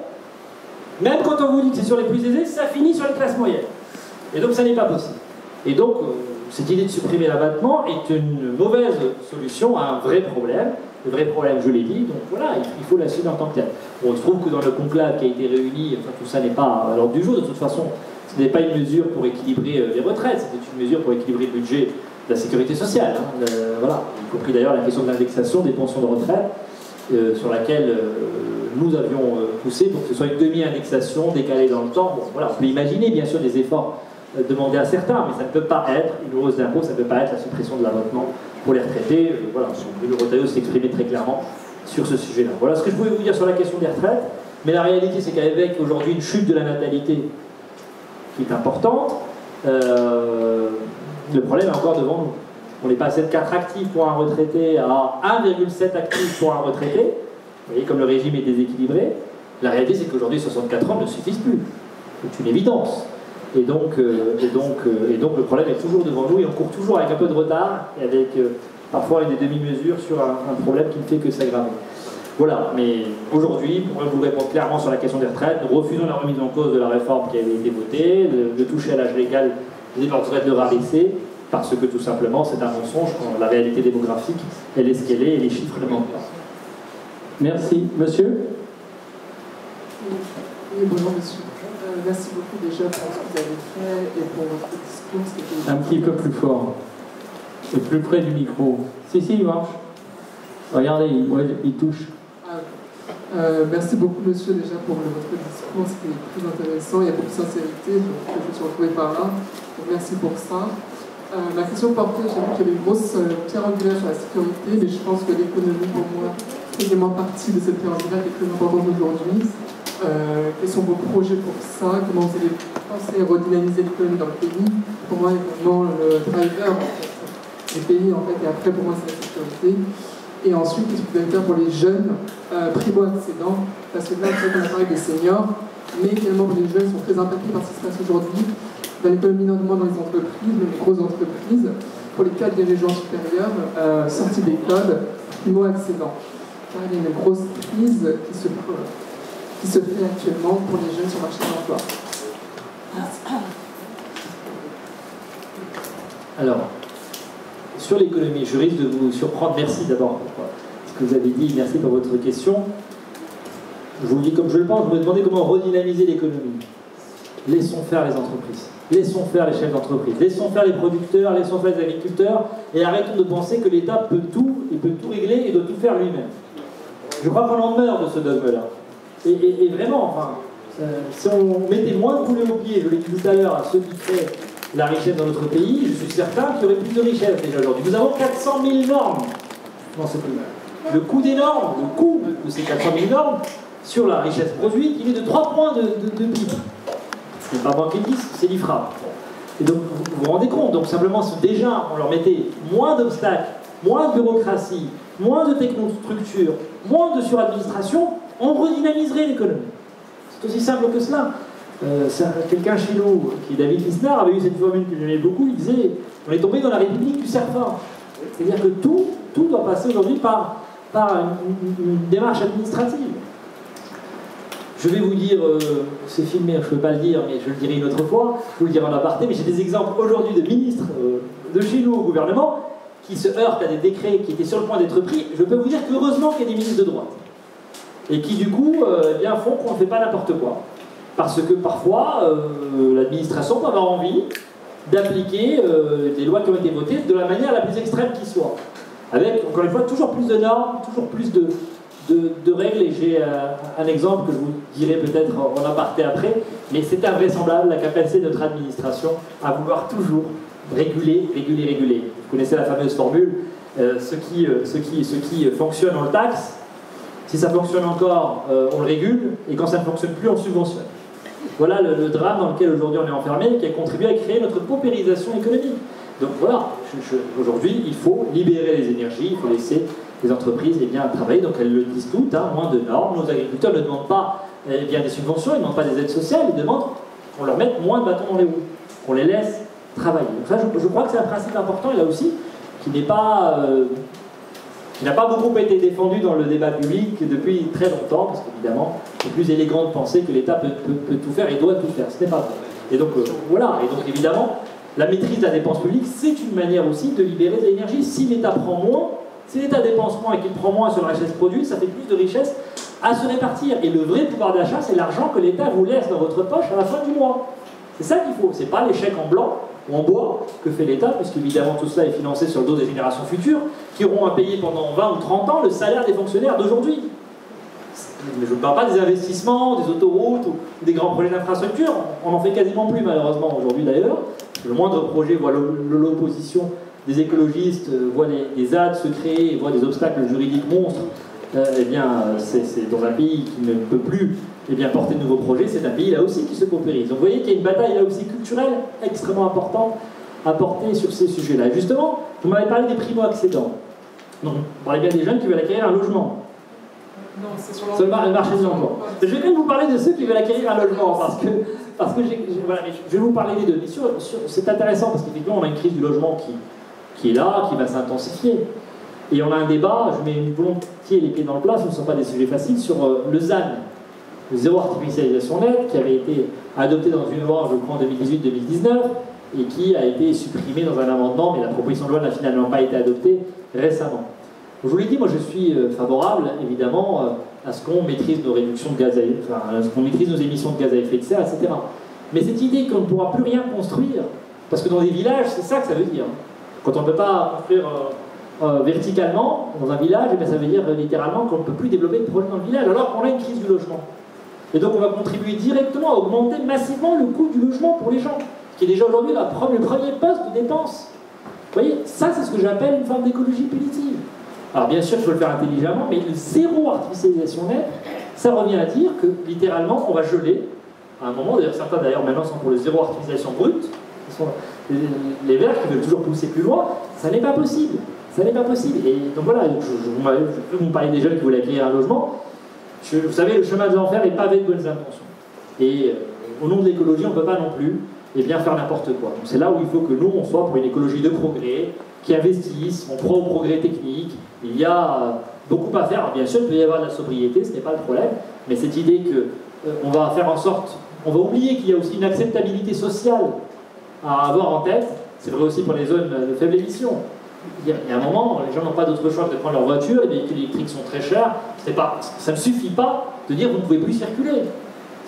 même quand on vous dit que c'est sur les plus aisés, ça finit sur les classes moyennes. Et donc ça n'est pas possible. Et donc, cette idée de supprimer l'abattement est une mauvaise solution à un vrai problème. Le vrai problème, je l'ai dit, donc voilà, il faut l'assumer en tant que tel. Bon, il se trouve que dans le conclave qui a été réuni, enfin tout ça n'est pas à l'ordre du jour, de toute façon, ce n'est pas une mesure pour équilibrer les retraites, c'était une mesure pour équilibrer le budget de la sécurité sociale. Voilà, y compris d'ailleurs la question de l'indexation des pensions de retraite, sur laquelle nous avions poussé pour que ce soit une demi-indexation décalée dans le temps. Bon, voilà, on peut imaginer bien sûr des efforts demandés à certains, mais ça ne peut pas être une hausse d'impôt, ça ne peut pas être la suppression de l'abattement pour les retraités. Voilà, Bruno Retailleau s'est exprimé très clairement sur ce sujet-là. Voilà ce que je pouvais vous dire sur la question des retraites, mais la réalité c'est qu'avec aujourd'hui une chute de la natalité qui est importante, le problème est encore devant nous. On est passé de 4 actifs pour un retraité à 1,7 actifs pour un retraité. Vous voyez comme le régime est déséquilibré. La réalité c'est qu'aujourd'hui 64 ans ne suffisent plus. C'est une évidence. Et donc le problème est toujours devant nous et on court toujours avec un peu de retard et avec parfois des demi-mesures sur un problème qui ne fait que s'aggraver. Voilà, mais aujourd'hui, pour vous répondre clairement sur la question des retraites, nous refusons la remise en cause de la réforme qui avait été votée, de toucher à l'âge légal des retraites de rabaisser, parce que tout simplement c'est un mensonge quand la réalité démographique elle est ce qu'elle est et les chiffres ne mentent pas. Merci. Monsieur? Oui, bonjour monsieur. Merci beaucoup déjà pour ce que vous avez fait et pour votre discours. Un petit peu plus fort. Et plus près du micro. Si, il marche. Regardez, il touche. Ah, okay. Merci beaucoup, monsieur, déjà pour votre discours, c'était très intéressant. Il y a beaucoup de sincérité, je me suis retrouvée par là. Donc, merci pour ça. Ma question portait, j'ai vu qu'il y avait une grosse pierre angulaire sur la sécurité, mais je pense que l'économie, pour moi, fait également partie de cette pierre angulaire qui est très importante aujourd'hui. Quels sont vos projets pour ça? Comment vous allez penser à redynamiser l'économie dans le pays? Pour moi, également, le driver en fait, du pays, en fait, et après, pour moi, c'est la sécurité. Et ensuite, qu'est-ce que vous allez faire pour les jeunes primo-accédants? Parce que là, on a parlé des seniors, mais également pour les jeunes qui sont très impactés par ce qui se passe aujourd'hui dans l'économie, notamment dans les entreprises, les grosses entreprises, pour les cadres dirigeants supérieurs, sortis d'école, primo-accédants. Car il y a une grosse crise qui se fait actuellement pour les jeunes sur le marché de l'emploi. Alors, sur l'économie, je risque de vous surprendre. Merci d'abord pour ce que vous avez dit, merci pour votre question. Je vous le dis comme je le pense, vous me demandez comment redynamiser l'économie. Laissons faire les entreprises, laissons faire les chefs d'entreprise, laissons faire les producteurs, laissons faire les agriculteurs, et arrêtons de penser que l'État peut tout régler et doit tout faire lui-même. Je crois qu'on en meurt de ce dogme-là. Et vraiment, enfin, si on mettait moins de poulets au pied, je l'ai dit tout à l'heure, à ceux qui créent la richesse dans notre pays, je suis certain qu'il y aurait plus de richesse déjà aujourd'hui. Nous avons 400 000 normes dans ce pays. Le coût des normes, le coût de ces 400 000 normes sur la richesse produite, il est de 3 points de PIB. Ce n'est pas moi qui le dis, c'est l'IFRA. Et donc, vous vous rendez compte, donc simplement, si déjà on leur mettait moins d'obstacles, moins de bureaucratie, moins de technostructure, moins de suradministration, on redynamiserait l'économie. C'est aussi simple que cela. Quelqu'un chez nous, qui est David Lisnard, avait eu cette formule que j'aimais beaucoup, il disait on est tombé dans la République du serpent. C'est-à-dire que tout doit passer aujourd'hui par une démarche administrative. Je vais vous dire, c'est filmé, je ne peux pas le dire, mais je le dirai une autre fois, je vous le dirai en aparté, mais j'ai des exemples aujourd'hui de ministres de chez nous au gouvernement qui se heurtent à des décrets qui étaient sur le point d'être pris. Je peux vous dire qu'heureusement qu'il y a des ministres de droite. Et qui du coup bien font qu'on ne fait pas n'importe quoi. Parce que parfois, l'administration peut avoir envie d'appliquer des lois qui ont été votées de la manière la plus extrême qui soit. Avec, encore une fois, toujours plus de normes, toujours plus de règles. Et j'ai un exemple que je vous dirai peut-être en aparté après. Mais c'est invraisemblable la capacité de notre administration à vouloir toujours réguler. Vous connaissez la fameuse formule, ce qui fonctionne, on le taxe. Si ça fonctionne encore, on le régule, et quand ça ne fonctionne plus, on le subventionne. Voilà le drame dans lequel aujourd'hui on est enfermé, qui a contribué à créer notre paupérisation économique. Donc voilà, aujourd'hui, il faut libérer les énergies, il faut laisser les entreprises bien travailler, donc elles le disent toutes, moins de normes. Nos agriculteurs ne demandent pas des subventions, ils ne demandent pas des aides sociales, ils demandent qu'on leur mette moins de bâtons dans les roues, qu'on les laisse travailler. Donc ça, je crois que c'est un principe important, et là aussi, qui n'a pas beaucoup été défendu dans le débat public depuis très longtemps, parce qu'évidemment, c'est plus élégant de penser que l'État peut tout faire et doit tout faire. Ce n'est pas vrai. Et donc, voilà. Et donc, évidemment, la maîtrise de la dépense publique, c'est une manière aussi de libérer de l'énergie. Si l'État prend moins, si l'État dépense moins et qu'il prend moins sur la richesse produite, ça fait plus de richesse à se répartir. Et le vrai pouvoir d'achat, c'est l'argent que l'État vous laisse dans votre poche à la fin du mois. C'est ça qu'il faut. C'est pas les chèques en blanc ou en bois que fait l'État, puisque évidemment tout cela est financé sur le dos des générations futures, qui auront à payer pendant 20 ou 30 ans le salaire des fonctionnaires d'aujourd'hui. Je ne parle pas des investissements, des autoroutes ou des grands projets d'infrastructure, on n'en fait quasiment plus malheureusement aujourd'hui d'ailleurs. Le moindre projet voit l'opposition des écologistes, voit des ZAD se créer, voit des obstacles juridiques monstres. C'est dans un pays qui ne peut plus porter de nouveaux projets, c'est un pays là aussi qui se paupérise. Donc vous voyez qu'il y a une bataille là aussi culturelle extrêmement importante à porter sur ces sujets-là. Et justement, vous m'avez parlé des primo-accédants. Donc vous parlez bien des jeunes qui veulent acquérir un logement. Non, c'est sur le marché de l'emploi. Je vais même vous parler de ceux qui veulent acquérir un logement, parce que je vais vous parler des deux. Mais c'est intéressant parce qu'effectivement, on a une crise du logement qui est là, qui va s'intensifier. Et on a un débat, je mets volontiers les pieds dans le plat, ce ne sont pas des sujets faciles, sur le ZAN, le zéro artificialisation nette, qui avait été adopté dans une loi, je crois, en 2018-2019, et qui a été supprimé dans un amendement, mais la proposition de loi n'a finalement pas été adoptée récemment. Je vous l'ai dit, moi je suis favorable, évidemment, à ce qu'on maîtrise nos réductions de gaz à effet, à ce qu'on maîtrise nos émissions de gaz à effet de serre, etc. Mais cette idée qu'on ne pourra plus rien construire, parce que dans des villages, c'est ça que ça veut dire. Quand on ne peut pas construire verticalement dans un village, et bien ça veut dire littéralement qu'on ne peut plus développer de projet dans le village alors qu'on a une crise du logement. Et donc on va contribuer directement à augmenter massivement le coût du logement pour les gens, qui est déjà aujourd'hui le premier poste de dépense. Vous voyez, ça c'est ce que j'appelle une forme d'écologie punitive. Alors bien sûr, il faut le faire intelligemment, mais le zéro artificialisation nette, ça revient à dire que littéralement on va geler, à un moment, d'ailleurs certains d'ailleurs maintenant sont pour le zéro artificialisation brute, ce sont les verts qui veulent toujours pousser plus loin, ça n'est pas possible. Ça n'est pas possible. Et donc voilà, je peux vous parler des jeunes qui voulaient acquérir un logement. Vous savez, le chemin de l'enfer est pavé de bonnes intentions. Et au nom de l'écologie, on ne peut pas non plus faire n'importe quoi. Donc c'est là où il faut que nous, on soit pour une écologie de progrès, qui investisse, on croit au progrès technique. Il y a beaucoup à faire. Alors, bien sûr, il peut y avoir de la sobriété, ce n'est pas le problème. Mais cette idée qu'on va faire en sorte, on va oublier qu'il y a aussi une acceptabilité sociale à avoir en tête. C'est vrai aussi pour les zones de faible émission. Il y a un moment, les gens n'ont pas d'autre choix que de prendre leur voiture, les véhicules électriques sont très chers, ça ne suffit pas de dire que vous ne pouvez plus circuler.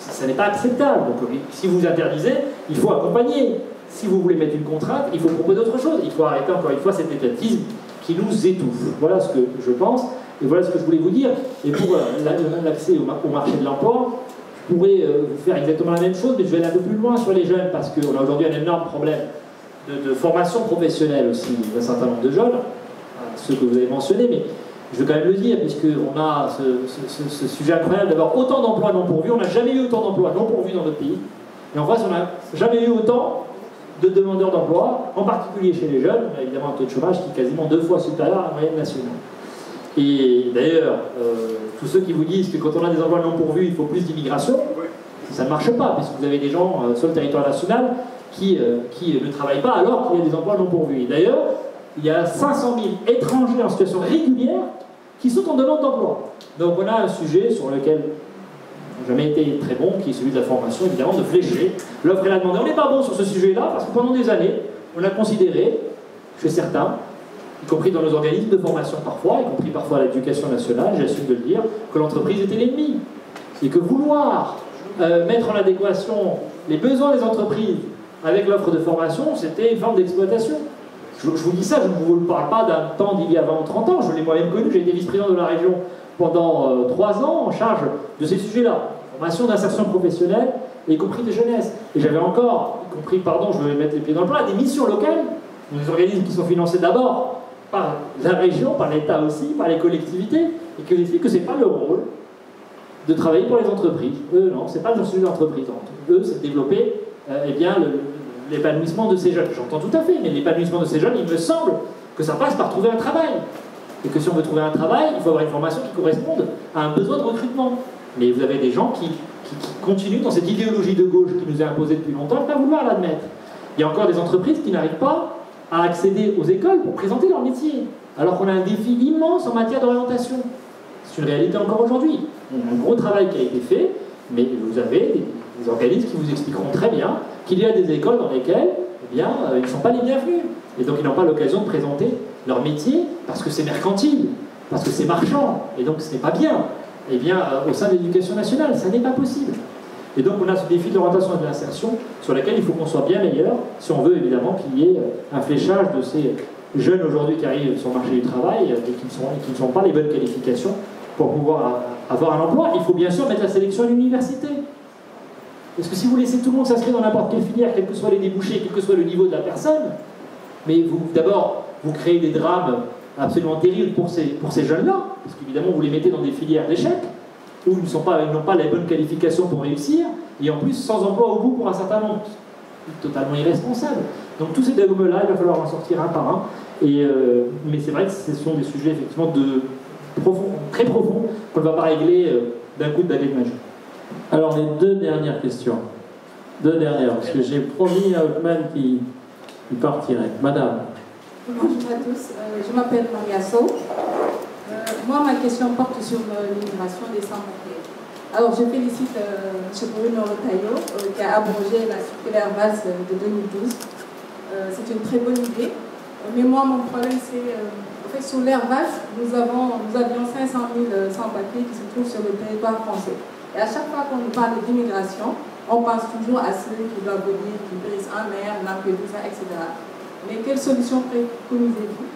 Ça n'est pas acceptable. Donc si vous interdisez, il faut accompagner. Si vous voulez mettre une contrainte, il faut proposer autre chose. Il faut arrêter encore une fois cet étatisme qui nous étouffe. Voilà ce que je pense, et voilà ce que je voulais vous dire. Et pour l'accès au marché de l'emploi, je pourrais vous faire exactement la même chose, mais je vais aller un peu plus loin sur les jeunes, parce qu'on a aujourd'hui un énorme problème de formation professionnelle aussi d'un certain nombre de jeunes, ceux que vous avez mentionnés, mais je veux quand même le dire, puisqu'on a ce sujet incroyable d'avoir autant d'emplois non pourvus. On n'a jamais eu autant d'emplois non pourvus dans notre pays. Et en face, on n'a jamais eu autant de demandeurs d'emploi, en particulier chez les jeunes. On a évidemment un taux de chômage qui est quasiment 2 fois supérieur à la moyenne nationale. Et d'ailleurs, tous ceux qui vous disent que quand on a des emplois non pourvus, il faut plus d'immigration, ça ne marche pas, puisque vous avez des gens sur le territoire national qui ne travaillent pas alors qu'il y a des emplois non pourvus. Et d'ailleurs, il y a 500 000 étrangers en situation régulière qui sont en demande d'emploi. Donc on a un sujet sur lequel on n'a jamais été très bon, qui est celui de la formation, évidemment, de flécher l'offre et la demande. Et on n'est pas bon sur ce sujet-là, parce que pendant des années, on a considéré, chez certains, y compris dans nos organismes de formation parfois, y compris parfois à l'éducation nationale, j'assume de le dire, que l'entreprise était l'ennemi. Et que vouloir mettre en adéquation les besoins des entreprises avec l'offre de formation, c'était une forme d'exploitation. Je vous dis ça, je ne vous parle pas d'un temps d'il y a 20 ou 30 ans, je l'ai moi-même connu, j'ai été vice-président de la région pendant 3 ans en charge de ces sujets-là, formation d'insertion professionnelle, y compris de jeunesse. Et j'avais encore, y compris, pardon, je vais mettre les pieds dans le plat, des missions locales, des organismes qui sont financés d'abord par la région, par l'État aussi, par les collectivités, et que j'explique que ce n'est pas leur rôle de travailler pour les entreprises. Eux, non, ce n'est pas le sujet d'entreprise. Eux, c'est de développer l'épanouissement de ces jeunes. J'entends tout à fait, mais l'épanouissement de ces jeunes, il me semble que ça passe par trouver un travail. Et que si on veut trouver un travail, il faut avoir une formation qui corresponde à un besoin de recrutement. Mais vous avez des gens qui continuent dans cette idéologie de gauche qui nous est imposée depuis longtemps, et pas vouloir l'admettre. Il y a encore des entreprises qui n'arrivent pas à accéder aux écoles pour présenter leur métier, alors qu'on a un défi immense en matière d'orientation. C'est une réalité encore aujourd'hui. Il y a un gros travail qui a été fait, mais vous avez des organismes qui vous expliqueront très bien qu'il y a des écoles dans lesquelles ils ne sont pas les bienvenus. Et donc ils n'ont pas l'occasion de présenter leur métier parce que c'est mercantile, parce que c'est marchand, et donc ce n'est pas bien. Eh bien, au sein de l'éducation nationale, ça n'est pas possible. Et donc on a ce défi de l'orientation et de l'insertion sur lequel il faut qu'on soit bien meilleur si on veut évidemment qu'il y ait un fléchage de ces jeunes aujourd'hui qui arrivent sur le marché du travail et qui ne sont pas les bonnes qualifications pour pouvoir avoir un emploi. Il faut bien sûr mettre la sélection à l'université. Parce que si vous laissez tout le monde s'inscrire dans n'importe quelle filière, quels que soient les débouchés, quel que soit le niveau de la personne, mais d'abord, vous créez des drames absolument terribles pour ces jeunes-là, parce qu'évidemment, vous les mettez dans des filières d'échecs, où ils n'ont pas les bonnes qualifications pour réussir, et en plus, sans emploi au bout pour un certain nombre. Totalement irresponsable. Donc tous ces dogmes-là, il va falloir en sortir un par un. Mais c'est vrai que ce sont des sujets effectivement très profonds qu'on ne va pas régler d'un coup de baguette magique. Alors les 2 dernières questions. 2 dernières, parce que j'ai promis à Othman qui partirait. Madame. Bonjour à tous, je m'appelle Maria Sow. Moi, ma question porte sur l'immigration des sans-papiers. Alors, je félicite M. Bruno Retailleau qui a abrogé la circulaire Valls de 2012. C'est une très bonne idée. Mais moi, mon problème, c'est en fait, sur l'ère Valls, nous avions 500 000 sans-papiers qui se trouvent sur le territoire français. Et à chaque fois qu'on nous parle d'immigration, on pense toujours à ceux qui doivent venir, qui brisent en mer, Lampedusa, etc. Mais quelle solution préconisez-vous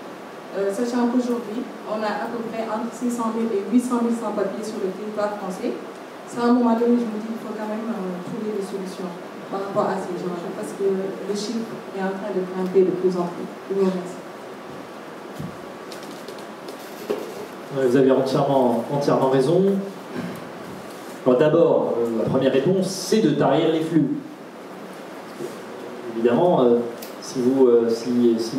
Sachant qu'aujourd'hui, on a à peu près entre 600 000 et 800 000 sans-papiers sur le territoire français. C'est à un moment donné, je me dis qu'il faut quand même trouver des solutions par rapport à ces gens, parce que le chiffre est en train de grimper de plus en plus. Je vous remercie. Vous avez entièrement raison. D'abord, la première réponse, c'est de tarir les flux. Évidemment, sinon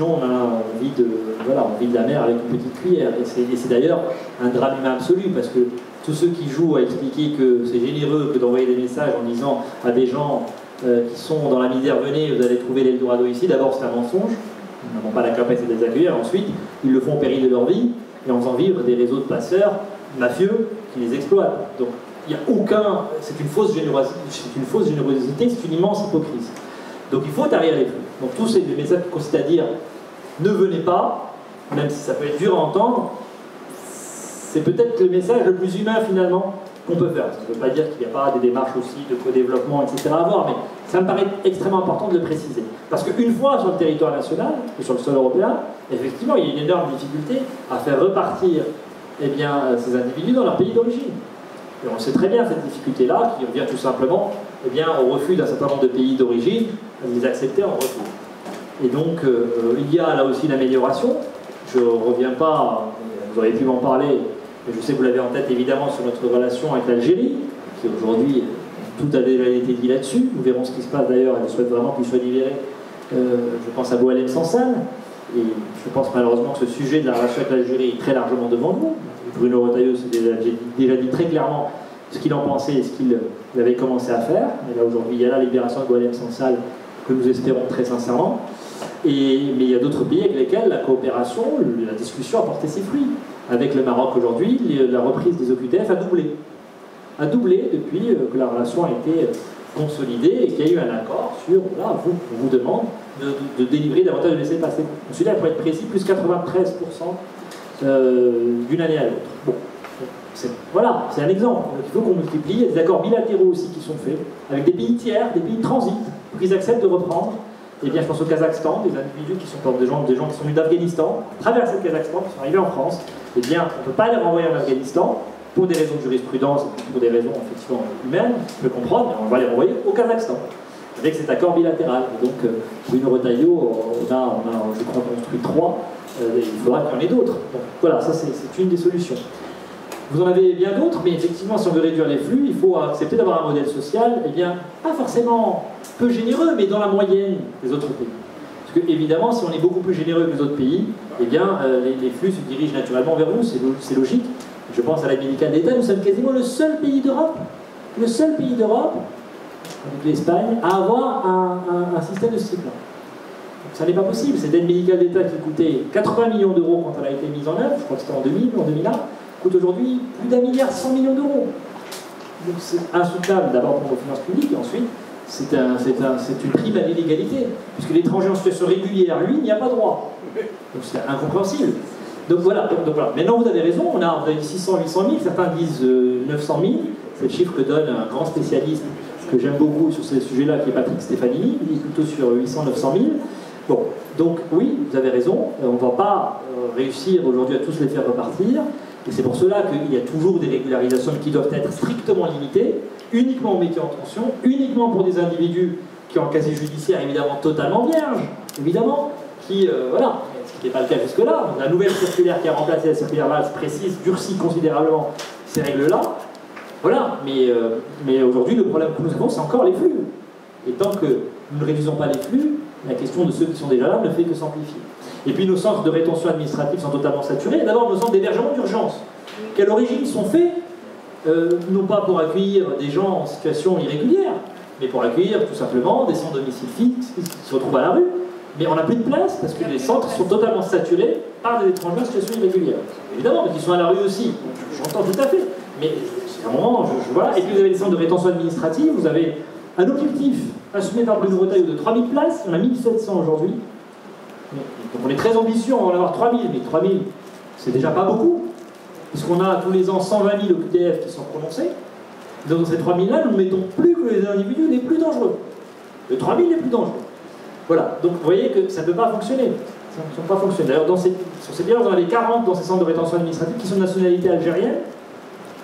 on a envie de la mer avec une petite cuillère. Et c'est d'ailleurs un drame humain absolu, parce que tous ceux qui jouent à expliquer que c'est généreux que d'envoyer des messages en disant à des gens qui sont dans la misère, venez, vous allez trouver l'Eldorado ici, d'abord c'est un mensonge, ils n'ont pas la capacité de les accueillir, ensuite ils le font au péril de leur vie, et en faisant vivre des réseaux de passeurs mafieux qui les exploitent. Donc il n'y a aucun... C'est une fausse générosité, c'est une immense hypocrisie. Donc il faut tarir les flux. Donc tous ces messages qui consistent à dire ne venez pas, même si ça peut être dur à entendre, c'est peut-être le message le plus humain finalement qu'on peut faire. Ça ne veut pas dire qu'il n'y a pas des démarches aussi de co-développement, etc. à avoir, mais ça me paraît extrêmement important de le préciser. Parce qu'une fois sur le territoire national, et sur le sol européen, effectivement, il y a une énorme difficulté à faire repartir ces individus dans leur pays d'origine. Et on sait très bien cette difficulté-là, qui revient tout simplement au refus d'un certain nombre de pays d'origine, de les accepter en retour. Et donc, il y a là aussi une amélioration. Je ne reviens pas, vous auriez pu m'en parler, mais je sais que vous l'avez en tête évidemment sur notre relation avec l'Algérie, qui aujourd'hui, tout a déjà été dit là-dessus. Nous verrons ce qui se passe d'ailleurs, et je souhaite vraiment qu'il soit libéré. Je pense à Boualem Sansal, et je pense malheureusement que ce sujet de la relation avec l'Algérie est très largement devant nous. Bruno Retailleau s'est déjà dit très clairement ce qu'il en pensait et ce qu'il avait commencé à faire. Et là aujourd'hui, il y a la libération de Boualem Sansal que nous espérons très sincèrement. Mais il y a d'autres pays avec lesquels la coopération, la discussion a porté ses fruits. Avec le Maroc aujourd'hui, la reprise des OQTF a doublé. A doublé depuis que la relation a été consolidée et qu'il y a eu un accord sur, là, on vous demande de délivrer davantage de laissez-passer. Celui-là, pour être précis, plus 93% d'une année à l'autre. Bon. Voilà, c'est un exemple. Il faut qu'on multiplie. Il y a des accords bilatéraux aussi qui sont faits avec des pays tiers, des pays de transit, pour qu'ils acceptent de reprendre. Eh bien, je pense au Kazakhstan, des individus qui sont des gens qui sont venus d'Afghanistan, traversent le Kazakhstan, qui sont arrivés en France. Eh bien, on ne peut pas les renvoyer en Afghanistan pour des raisons de jurisprudence et pour des raisons effectivement humaines, je peux comprendre, mais on va les renvoyer au Kazakhstan avec cet accord bilatéral. Et donc, Bruno Retailleau, on a, je crois, construit 3. Il faudra qu'il y en ait d'autres. Donc, voilà, ça c'est une des solutions. Vous en avez bien d'autres, mais effectivement, si on veut réduire les flux, il faut accepter d'avoir un modèle social, eh bien, pas forcément peu généreux, mais dans la moyenne des autres pays. Parce que, évidemment, si on est beaucoup plus généreux que les autres pays, eh bien, les flux se dirigent naturellement vers nous, c'est logique. Je pense à l'aide médicale d'État, nous sommes quasiment le seul pays d'Europe, avec l'Espagne, à avoir un système de ce type-là. Ça n'est pas possible. Cette aide médicale d'État qui coûtait 80 millions d'euros quand elle a été mise en œuvre, je crois que c'était en 2000 ou en 2001, coûte aujourd'hui plus d'1,1 milliard d'euros. Donc c'est insoutenable d'abord pour nos finances publiques, et ensuite c'est une prime à l'illégalité, puisque l'étranger en situation régulière, lui, n'y a pas droit. Donc c'est incompréhensible. Donc voilà, Maintenant vous avez raison, on a dit 600, 800 000, certains disent 900 000, c'est le chiffre que donne un grand spécialiste que j'aime beaucoup sur ces sujets-là, qui est Patrick Stefanini, il est plutôt sur 800, 900 000. Bon, donc oui, vous avez raison, on ne va pas réussir aujourd'hui à tous les faire repartir, et c'est pour cela qu'il y a toujours des régularisations qui doivent être strictement limitées, uniquement aux métiers en tension, uniquement pour des individus qui ont un casier judiciaire évidemment totalement vierge, évidemment, voilà, ce qui n'était pas le cas jusque-là. La nouvelle circulaire qui a remplacé la circulaire Valls précise, durcit considérablement ces règles-là. Voilà, mais aujourd'hui, le problème que nous avons, c'est encore les flux. Et tant que nous ne réduisons pas les flux, la question de ceux qui sont déjà là ne fait que s'amplifier. Et puis nos centres de rétention administrative sont totalement saturés. D'abord, nos centres d'hébergement d'urgence, qui à l'origine sont faits, non pas pour accueillir des gens en situation irrégulière, mais pour accueillir tout simplement des sans domicile fixe qui se retrouvent à la rue. Mais on n'a plus de place parce que les centres sont totalement saturés par des étrangers en situation irrégulière. Évidemment, mais qui sont à la rue aussi. J'entends tout à fait. Mais à un moment, voilà. Et puis vous avez les centres de rétention administrative, vous avez un objectif assumé par Bruno Retailleau de 3000 places, on a 1700 aujourd'hui. Donc on est très ambitieux, on va en avoir 3000, mais 3000, c'est déjà pas beaucoup, puisqu'on a tous les ans 120 000 OQTF qui sont prononcés. Dans ces 3000-là, nous ne mettons plus que les individus les plus dangereux. Les 3000 les plus dangereux. Voilà, donc vous voyez que ça ne peut pas fonctionner. Ça ne sont pas fonctionné. D'ailleurs, sur ces biens, vous en avez 40 dans ces centres de rétention administrative qui sont de nationalité algérienne,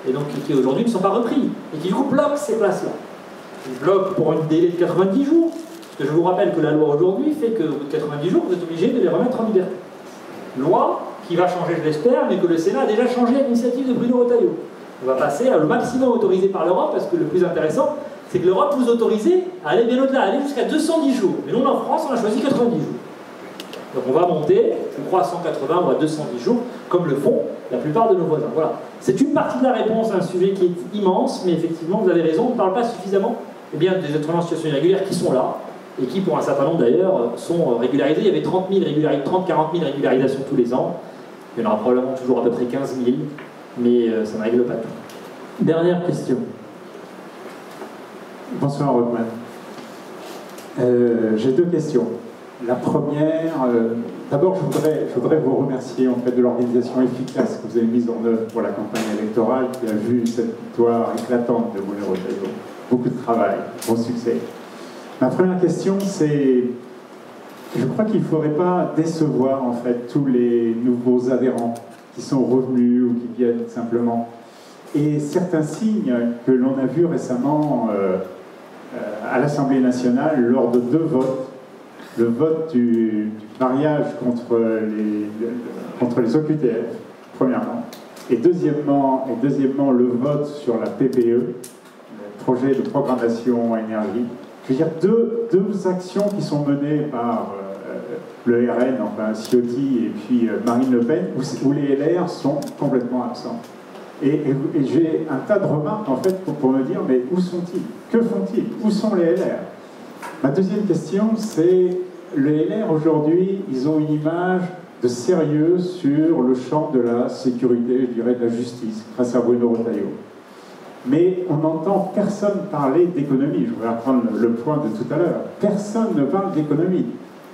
et donc qui aujourd'hui ne sont pas repris, et qui du coup bloquent ces places-là. Ils bloquent pour un délai de 90 jours, parce que je vous rappelle que la loi aujourd'hui fait qu'au bout de 90 jours, vous êtes obligé de les remettre en liberté. Loi qui va changer, je l'espère, mais que le Sénat a déjà changé à l'initiative de Bruno Retailleau. On va passer au maximum autorisé par l'Europe, parce que le plus intéressant, c'est que l'Europe vous autorise à aller bien au-delà, à aller jusqu'à 210 jours. Mais nous, en France, on a choisi 90 jours. Donc on va monter, je crois, à 180 ou à 210 jours, comme le font la plupart de nos voisins. Voilà. C'est une partie de la réponse à un sujet qui est immense, mais effectivement, vous avez raison, on ne parle pas suffisamment des êtres humains en situation irrégulière qui sont là, et qui, pour un certain nombre d'ailleurs, sont régularisés. Il y avait 40 000 régularisations tous les ans. Il y en aura probablement toujours à peu près 15 000, mais ça ne règle pas tout. Dernière question. Bonsoir, Rodman. J'ai deux questions. La première, d'abord, je voudrais vous remercier en fait, de l'organisation efficace que vous avez mise en œuvre pour la campagne électorale qui a vu cette victoire éclatante de Bruno Retailleau. Beaucoup de travail, bon succès. Ma première question, c'est, je crois qu'il ne faudrait pas décevoir en fait tous les nouveaux adhérents qui sont revenus ou qui viennent simplement. Et certains signes que l'on a vus récemment à l'Assemblée nationale lors de deux votes, le vote du mariage contre les OQTF, premièrement, et deuxièmement le vote sur la PPE, le projet de programmation énergie. Je veux dire, deux actions qui sont menées par le RN, enfin Ciotti et puis Marine Le Pen, où les LR sont complètement absents. Et j'ai un tas de remarques en fait pour me dire, mais où sont-ils? Que font-ils? Où sont les LR? Ma deuxième question, c'est les LR aujourd'hui, ils ont une image de sérieux sur le champ de la sécurité, je dirais de la justice, grâce à Bruno Retailleau. Mais on n'entend personne parler d'économie. Je voudrais reprendre le point de tout à l'heure. Personne ne parle d'économie.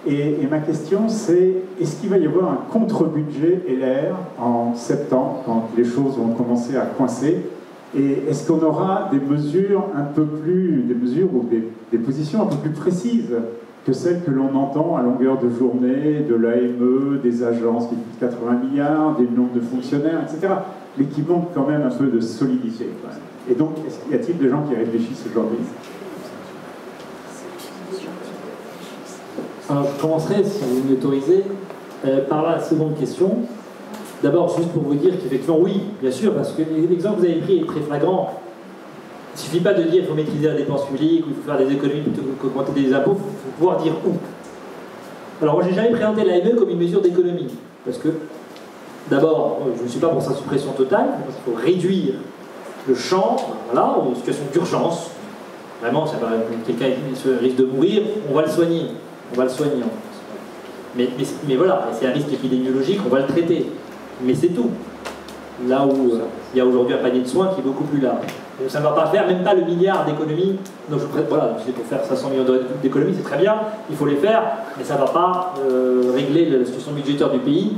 Et ma question, c'est est-ce qu'il va y avoir un contre-budget LR en septembre, quand les choses vont commencer à coincer? Et est-ce qu'on aura des mesures ou des positions un peu plus précises que celles que l'on entend à longueur de journée, de l'AME, des agences qui coûtent 80 milliards, des nombres de fonctionnaires, etc., mais qui manquent quand même un peu de solidité. Et donc, y a-t-il des gens qui réfléchissent aujourd'hui? Alors, je commencerai, si vous m'autorisez, par la seconde question. D'abord, juste pour vous dire qu'effectivement, oui, bien sûr, parce que l'exemple que vous avez pris est très flagrant. Il ne suffit pas de dire qu'il faut maîtriser la dépense publique ou il faut faire des économies plutôt qu'augmenter des impôts, il faut pouvoir dire où. Alors, moi, je n'ai jamais présenté l'AME comme une mesure d'économie. Parce que, d'abord, je ne suis pas pour sa suppression totale, parce qu'il faut réduire le champ, voilà, aux situations d'urgence. Vraiment, quelqu'un risque de mourir, on va le soigner. On va le soigner en France. Mais voilà, c'est un risque épidémiologique, on va le traiter. Mais c'est tout. Là où il y a aujourd'hui un panier de soins qui est beaucoup plus large. Donc ça ne va pas faire, même pas le milliard d'économies. Donc voilà, c'est pour faire 500 millions d'économies, c'est très bien, il faut les faire, mais ça ne va pas régler la situation budgétaire du pays,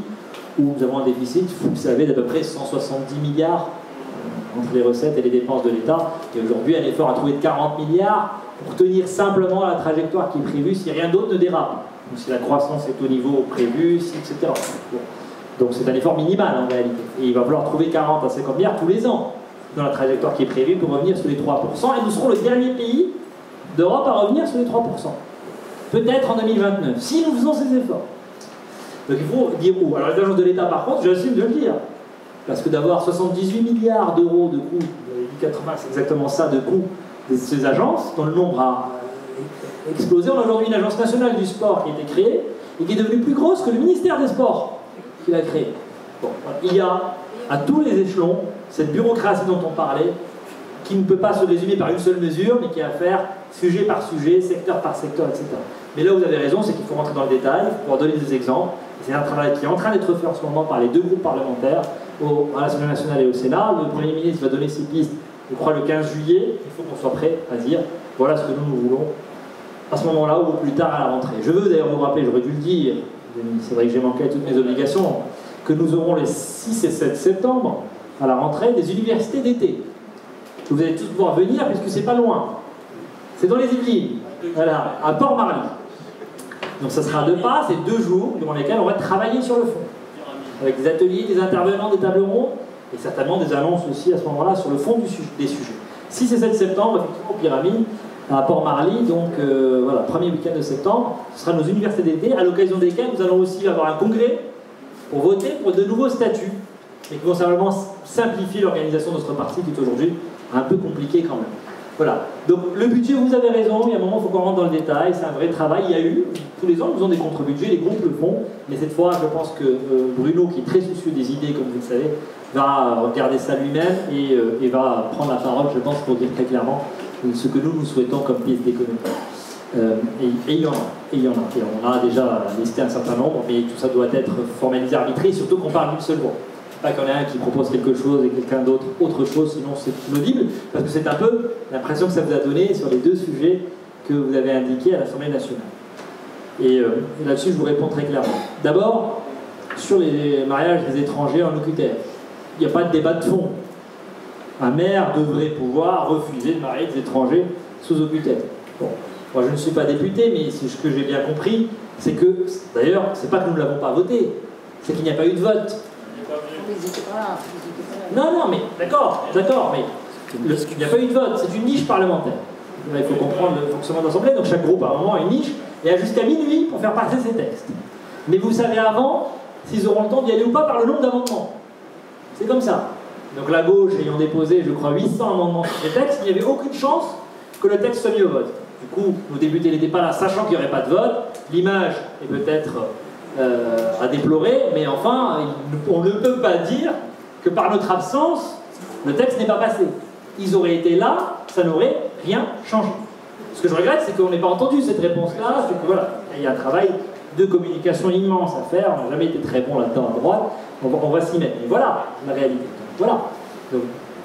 où nous avons un déficit, vous savez, d'à peu près 170 milliards entre les recettes et les dépenses de l'État. Et aujourd'hui, un effort à trouver de 40 milliards pour tenir simplement la trajectoire qui est prévue si rien d'autre ne dérape. Donc si la croissance est au niveau prévu, etc. Bon. Donc c'est un effort minimal en réalité. Et il va falloir trouver 40 à 50 milliards tous les ans dans la trajectoire qui est prévue pour revenir sur les 3%. Et nous serons le dernier pays d'Europe à revenir sur les 3%. Peut-être en 2029, si nous faisons ces efforts. Donc il faut dire où. Alors les agences de l'État par contre, j'assume de le dire. Parce que d'avoir 78 milliards d'euros de coûts, 80 c'est exactement ça de coûts de ces agences, dont le nombre a explosé. On a aujourd'hui une agence nationale du sport qui a été créée et qui est devenue plus grosse que le ministère des Sports qu'il a créé. Bon, il y a à tous les échelons cette bureaucratie dont on parlait qui ne peut pas se résumer par une seule mesure, mais qui a à faire sujet par sujet, secteur par secteur, etc. Mais là où vous avez raison, c'est qu'il faut rentrer dans le détail, il faut pouvoir donner des exemples. C'est un travail qui est en train d'être fait en ce moment par les deux groupes parlementaires, à l'Assemblée nationale et au Sénat. Le Premier ministre va donner ses pistes, je crois, le 15 juillet. Il faut qu'on soit prêt à dire voilà ce que nous voulons à ce moment-là ou plus tard à la rentrée. Je veux d'ailleurs vous rappeler, j'aurais dû le dire, c'est vrai que j'ai manqué à toutes mes obligations, que nous aurons les 6 et 7 septembre, à la rentrée, des universités d'été. Vous allez tous pouvoir venir puisque c'est pas loin. C'est dans les Yvelines, voilà, à Port-Marly. Donc ça sera 2 pas, c'est 2 jours durant lesquels on va travailler sur le fond. Avec des ateliers, des intervenants, des tables rondes, et certainement des annonces aussi à ce moment-là sur le fond des sujets. 6 et 7 septembre, effectivement, au Pyramide, à Port-Marly, donc voilà, premier week-end de septembre, ce sera nos universités d'été, à l'occasion desquelles nous allons aussi avoir un congrès pour voter pour de nouveaux statuts, et qui vont simplement simplifier l'organisation de notre parti qui est aujourd'hui un peu compliqué quand même. Voilà, donc le budget, vous avez raison, il y a un moment, il faut qu'on rentre dans le détail, c'est un vrai travail, il y a eu, tous les ans, nous avons des contre-budgets, les groupes le font, mais cette fois, je pense que Bruno, qui est très soucieux des idées, comme vous le savez, va regarder ça lui-même et va prendre la parole, je pense, pour dire très clairement ce que nous souhaitons comme pièce d'économie. Et il y en a. Et on a déjà listé un certain nombre, mais tout ça doit être formalisé, arbitré, et surtout qu'on parle d'une seule voix. Pas qu'il y en ait un qui propose quelque chose et quelqu'un d'autre autre chose, sinon c'est inaudible, parce que c'est un peu l'impression que ça vous a donné sur les 2 sujets que vous avez indiqués à l'Assemblée nationale. Et là-dessus, je vous réponds très clairement. D'abord, sur les mariages des étrangers en OQTF, il n'y a pas de débat de fond. Un maire devrait pouvoir refuser de marier des étrangers sous OQTF. Bon, moi je ne suis pas député, mais ce que j'ai bien compris, c'est que, d'ailleurs, c'est pas que nous ne l'avons pas voté, c'est qu'il n'y a pas eu de vote. Non, mais d'accord, mais il n'y a pas eu de vote, c'est une niche parlementaire. Là, il faut comprendre le fonctionnement de l'Assemblée, donc chaque groupe a un moment une niche, et a jusqu'à minuit pour faire passer ses textes. Mais vous savez avant s'ils auront le temps d'y aller ou pas par le nombre d'amendements. C'est comme ça. Donc la gauche ayant déposé, je crois, 800 amendements sur ces textes, il n'y avait aucune chance que le texte soit mis au vote. Du coup, nos députés n'étaient pas là, sachant qu'il n'y aurait pas de vote. L'image est peut-être à déplorer, mais enfin, on ne peut pas dire que par notre absence, le texte n'est pas passé. Ils auraient été là, ça n'aurait rien changé. Ce que je regrette, c'est qu'on n'ait pas entendu cette réponse-là, c'est que voilà, il y a un travail de communication immense à faire, on n'a jamais été très bon là-dedans à droite, on va s'y mettre. Mais voilà la réalité. Voilà. Donc,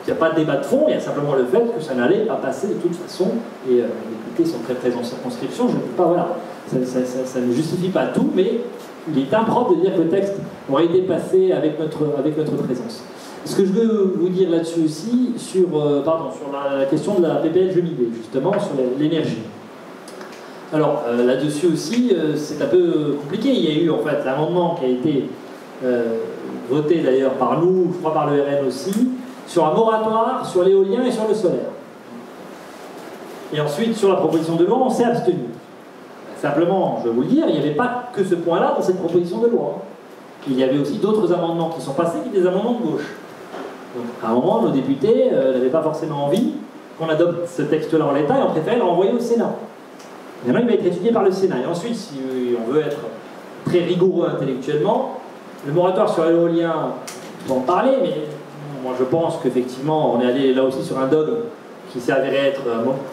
il n'y a pas de débat de fond, il y a simplement le fait que ça n'allait pas passer de toute façon, et les députés sont très présents en circonscription, je ne peux pas, voilà, ça ne justifie pas tout, mais il est impropre de dire que le texte aurait été passé avec notre présence. Ce que je veux vous dire là-dessus aussi, sur la question de la PPL Jemidé, justement, sur l'énergie. Alors, là-dessus aussi, c'est un peu compliqué. Il y a eu, en fait, l'amendement qui a été voté d'ailleurs par nous, je crois par le RN aussi, sur un moratoire sur l'éolien et sur le solaire. Et ensuite, sur la proposition de loi, on s'est abstenu. Simplement, je vais vous le dire, il n'y avait pas que ce point-là dans cette proposition de loi. Il y avait aussi d'autres amendements qui sont passés, qui étaient des amendements de gauche. Donc, à un moment, nos députés n'avaient pas forcément envie qu'on adopte ce texte-là en l'état et on préférait le renvoyer au Sénat. Maintenant, il va être étudié par le Sénat. Et ensuite, si on veut être très rigoureux intellectuellement, le moratoire sur l'éolien, on peut en parler, mais moi je pense qu'effectivement, on est allé là aussi sur un dogme qui s'est avéré être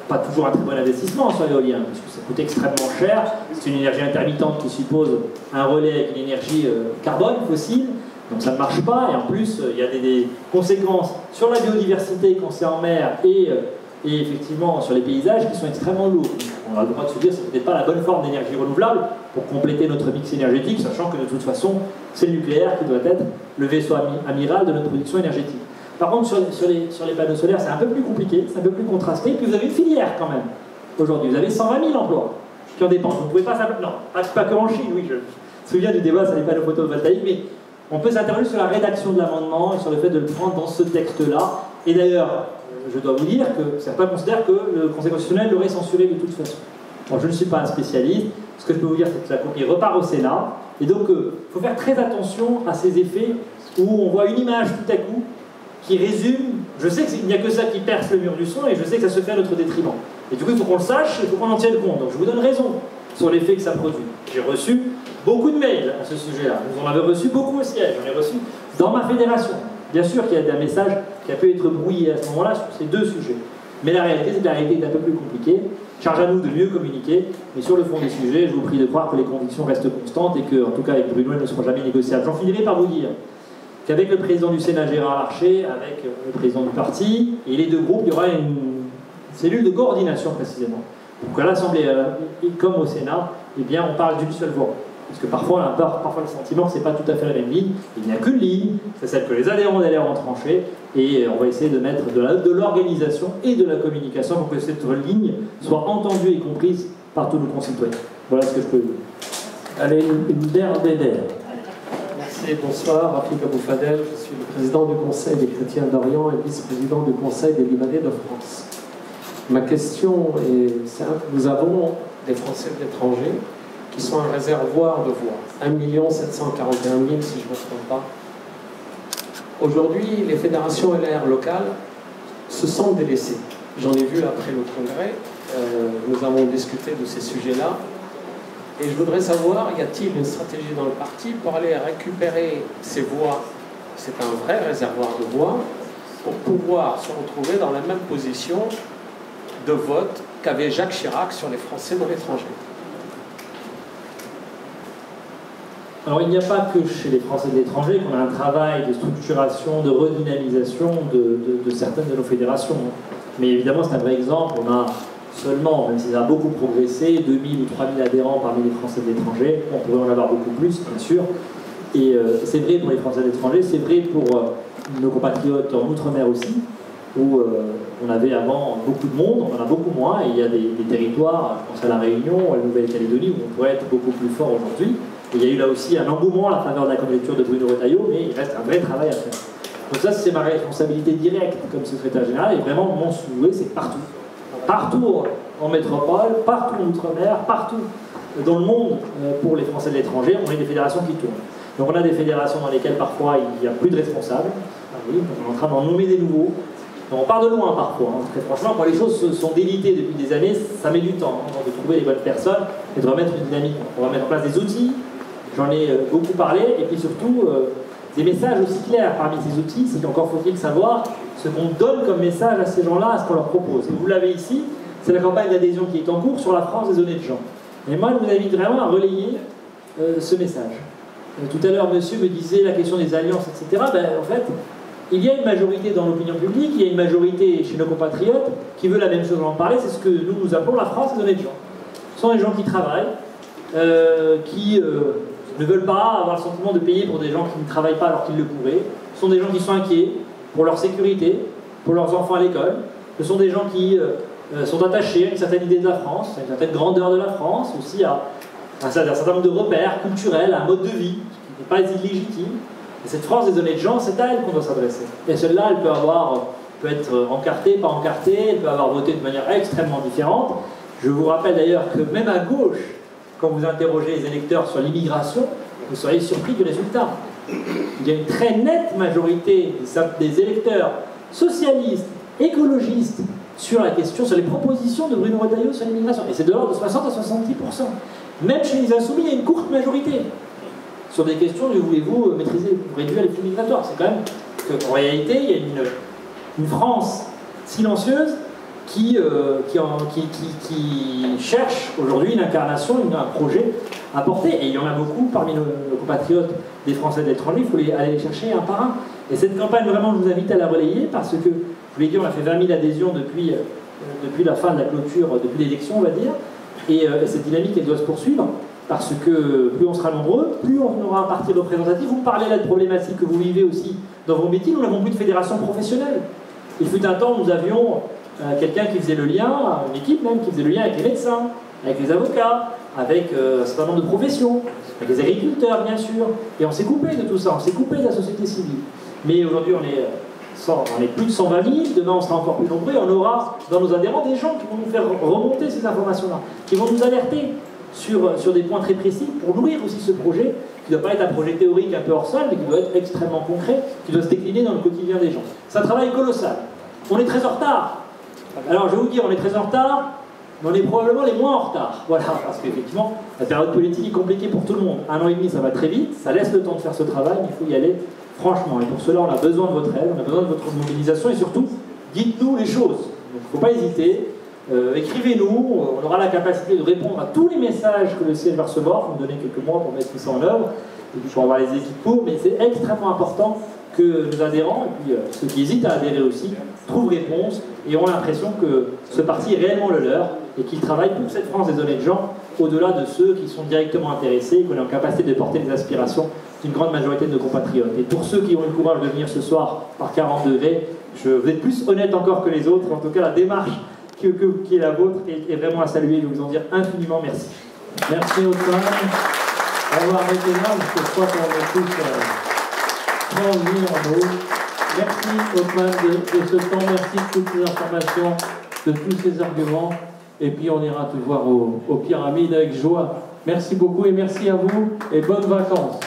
pas toujours un très bon investissement sur l'éolien, parce que ça coûte extrêmement cher. C'est une énergie intermittente qui suppose un relais avec une énergie carbone, fossile, donc ça ne marche pas, et en plus, il y a des conséquences sur la biodiversité quand c'est en mer et effectivement sur les paysages qui sont extrêmement lourds. On a le droit de se dire que ce n'est peut-être pas la bonne forme d'énergie renouvelable pour compléter notre mix énergétique, sachant que de toute façon, c'est le nucléaire qui doit être le vaisseau amiral de notre production énergétique. Par contre, sur les panneaux solaires, c'est un peu plus compliqué, c'est un peu plus contrasté, et puis vous avez une filière quand même. Aujourd'hui, vous avez 120 000 emplois qui en dépendent. Vous ne pouvez pas simplement... Non, pas que en Chine, oui, je me souviens du débat sur les panneaux photovoltaïques, mais on peut s'interroger sur la rédaction de l'amendement et sur le fait de le prendre dans ce texte-là. Et d'ailleurs, je dois vous dire que certains considèrent que le Conseil constitutionnel l'aurait censuré de toute façon. Bon, je ne suis pas un spécialiste. Ce que je peux vous dire, c'est que la copie repart au Sénat. Et donc, il faut faire très attention à ces effets où on voit une image tout à coup qui résume. Je sais qu'il n'y a que ça qui perce le mur du son et je sais que ça se fait à notre détriment. Et du coup, il faut qu'on le sache, il faut qu'on en tienne compte. Donc, je vous donne raison sur l'effet que ça produit. J'ai reçu beaucoup de mails à ce sujet-là. Vous en avez reçu beaucoup au siège. J'en ai reçu dans ma fédération. Bien sûr qu'il y a un message qui a pu être brouillé à ce moment-là sur ces 2 sujets. Mais la réalité, c'est que la réalité est un peu plus compliquée. Charge à nous de mieux communiquer. Mais sur le fond des sujets, je vous prie de croire que les convictions restent constantes et que, en tout cas, avec Bruno, elles ne seront jamais négociables. J'en finirai par vous dire qu'avec le président du Sénat, Gérard Larcher, avec le président du parti et les 2 groupes, il y aura une cellule de coordination précisément. Donc à l'Assemblée, comme au Sénat, eh bien, on parle d'une seule voix. Parce que parfois, on a parfois le sentiment que ce n'est pas tout à fait la même ligne. Il n'y a qu'une ligne, c'est celle que les adhérents d'LR ont tranchée, et on va essayer de mettre de l'organisation et de la communication pour que cette ligne soit entendue et comprise par tous nos concitoyens. Voilà ce que je peux vous dire. Allez, une berbe d'air. Merci, bonsoir. Rafik Abou Fadel, je suis le président du Conseil des chrétiens d'Orient et vice-président du Conseil des Libanais de France. Ma question est simple. Nous avons des Français de l'étranger qui sont un réservoir de voix. 1 741 000 si je ne me trompe pas. Aujourd'hui, les fédérations LR locales se sentent délaissées. J'en ai vu après le congrès. Nous avons discuté de ces sujets-là. Et je voudrais savoir, y a-t-il une stratégie dans le parti pour aller récupérer ces voix? C'est un vrai réservoir de voix pour pouvoir se retrouver dans la même position de vote qu'avait Jacques Chirac sur les Français de l'étranger. Alors il n'y a pas que chez les Français de l'étranger qu'on a un travail de structuration, de redynamisation de certaines de nos fédérations. Mais évidemment c'est un vrai exemple, on a seulement, même si ça a beaucoup progressé, 2000 ou 3000 adhérents parmi les Français de l'étranger, on pourrait en avoir beaucoup plus bien sûr. Et c'est vrai pour les Français de l'étranger, c'est vrai pour nos compatriotes en Outre-mer aussi, où on avait avant beaucoup de monde, on en a beaucoup moins, et il y a des territoires, je pense à la Réunion, à la Nouvelle-Calédonie, où on pourrait être beaucoup plus fort aujourd'hui. Et il y a eu là aussi un engouement à la faveur de la candidature de Bruno Retailleau, mais il reste un vrai travail à faire. Donc ça, c'est ma responsabilité directe comme secrétaire général, et vraiment mon souhait, c'est partout. Partout en métropole, partout en Outre-mer, partout dans le monde, pour les Français de l'étranger, on a des fédérations qui tournent. Donc on a des fédérations dans lesquelles parfois il n'y a plus de responsables, on est en train d'en nommer des nouveaux. Donc on part de loin parfois, hein. Très franchement, quand les choses sont délitées depuis des années, ça met du temps de trouver les bonnes personnes et de remettre une dynamique. On va mettre en place des outils, j'en ai beaucoup parlé, et puis surtout des messages aussi clairs parmi ces outils, c'est qu'encore faut-il savoir ce qu'on donne comme message à ces gens-là, à ce qu'on leur propose. Et vous l'avez ici, c'est la campagne d'adhésion qui est en cours sur la France des honnêtes gens. Et moi, je vous invite vraiment à relayer ce message. Tout à l'heure, monsieur me disait la question des alliances, etc. Ben, en fait, il y a une majorité dans l'opinion publique, il y a une majorité chez nos compatriotes qui veut la même chose en parler, c'est ce que nous appelons la France des honnêtes gens. Ce sont des gens qui travaillent, qui ne veulent pas avoir le sentiment de payer pour des gens qui ne travaillent pas alors qu'ils le pourraient. Ce sont des gens qui sont inquiets pour leur sécurité, pour leurs enfants à l'école. Ce sont des gens qui sont attachés à une certaine idée de la France, à une certaine grandeur de la France, aussi à un certain nombre de repères culturels, à un mode de vie qui n'est pas illégitime. Et cette France des honnêtes gens, c'est à elle qu'on doit s'adresser. Et celle-là, elle peut être encartée, pas encartée, elle peut avoir voté de manière extrêmement différente. Je vous rappelle d'ailleurs que même à gauche, quand vous interrogez les électeurs sur l'immigration, vous seriez surpris du résultat. Il y a une très nette majorité des électeurs socialistes, écologistes, sur la question, sur les propositions de Bruno Retailleau sur l'immigration. Et c'est de l'ordre de 60 à 70%. Même chez les Insoumis, il y a une courte majorité. Sur des questions de voulez-vous maîtriser, réduire les flux migratoires. C'est quand même qu'en réalité, il y a une France silencieuse qui cherche aujourd'hui une incarnation, un projet à porter. Et il y en a beaucoup parmi nos compatriotes des Français de l'étranger, il faut aller les chercher un par un. Et cette campagne, vraiment, je vous invite à la relayer parce que, je vous l'ai dit, on a fait 20 000 adhésions depuis la fin de la clôture, depuis l'élection, on va dire. Et cette dynamique, elle doit se poursuivre. Parce que plus on sera nombreux, plus on aura un parti représentatif. Vous parlez là de problématiques que vous vivez aussi dans vos métiers. Nous n'avons plus de fédération professionnelle. Il fut un temps où nous avions quelqu'un qui faisait le lien, une équipe même qui faisait le lien avec les médecins, avec les avocats, avec un certain nombre de professions, avec les agriculteurs bien sûr. Et on s'est coupé de tout ça, on s'est coupé de la société civile. Mais aujourd'hui on est plus de 120 000, demain on sera encore plus nombreux, et on aura dans nos adhérents des gens qui vont nous faire remonter ces informations-là, qui vont nous alerter sur des points très précis pour nourrir aussi ce projet qui ne doit pas être un projet théorique un peu hors sol, mais qui doit être extrêmement concret, qui doit se décliner dans le quotidien des gens. C'est un travail colossal. On est très en retard. Alors je vais vous dire, on est très en retard, mais on est probablement les moins en retard. Voilà, parce qu'effectivement, la période politique est compliquée pour tout le monde. 1 an et demi, ça va très vite, ça laisse le temps de faire ce travail, mais il faut y aller franchement. Et pour cela, on a besoin de votre aide, on a besoin de votre mobilisation, et surtout, dites-nous les choses. Donc il ne faut pas hésiter. Écrivez-nous, on aura la capacité de répondre à tous les messages que le ciel va recevoir. Il faut nous donner quelques mois pour mettre tout ça en œuvre, et puis pour avoir les équipes pour, mais c'est extrêmement important que nos adhérents, et puis ceux qui hésitent à adhérer aussi, trouvent réponse et ont l'impression que ce parti est réellement le leur et qu'ils travaillent pour cette France des honnêtes gens, au-delà de ceux qui sont directement intéressés et qu'on est en capacité de porter les aspirations d'une grande majorité de nos compatriotes. Et pour ceux qui ont eu le courage de venir ce soir par 40 degrés, vous êtes plus honnêtes encore que les autres. En tout cas, la démarche qui est la vôtre est vraiment à saluer. Je vais vous en dire infiniment merci. Merci Othman. On va arrêter là, parce que je crois qu'on est tous transmis en eau. Merci, Othman, de ce temps. Merci de toutes ces informations, de tous ces arguments. Et puis, on ira te voir aux pyramides avec joie. Merci beaucoup et merci à vous et bonnes vacances.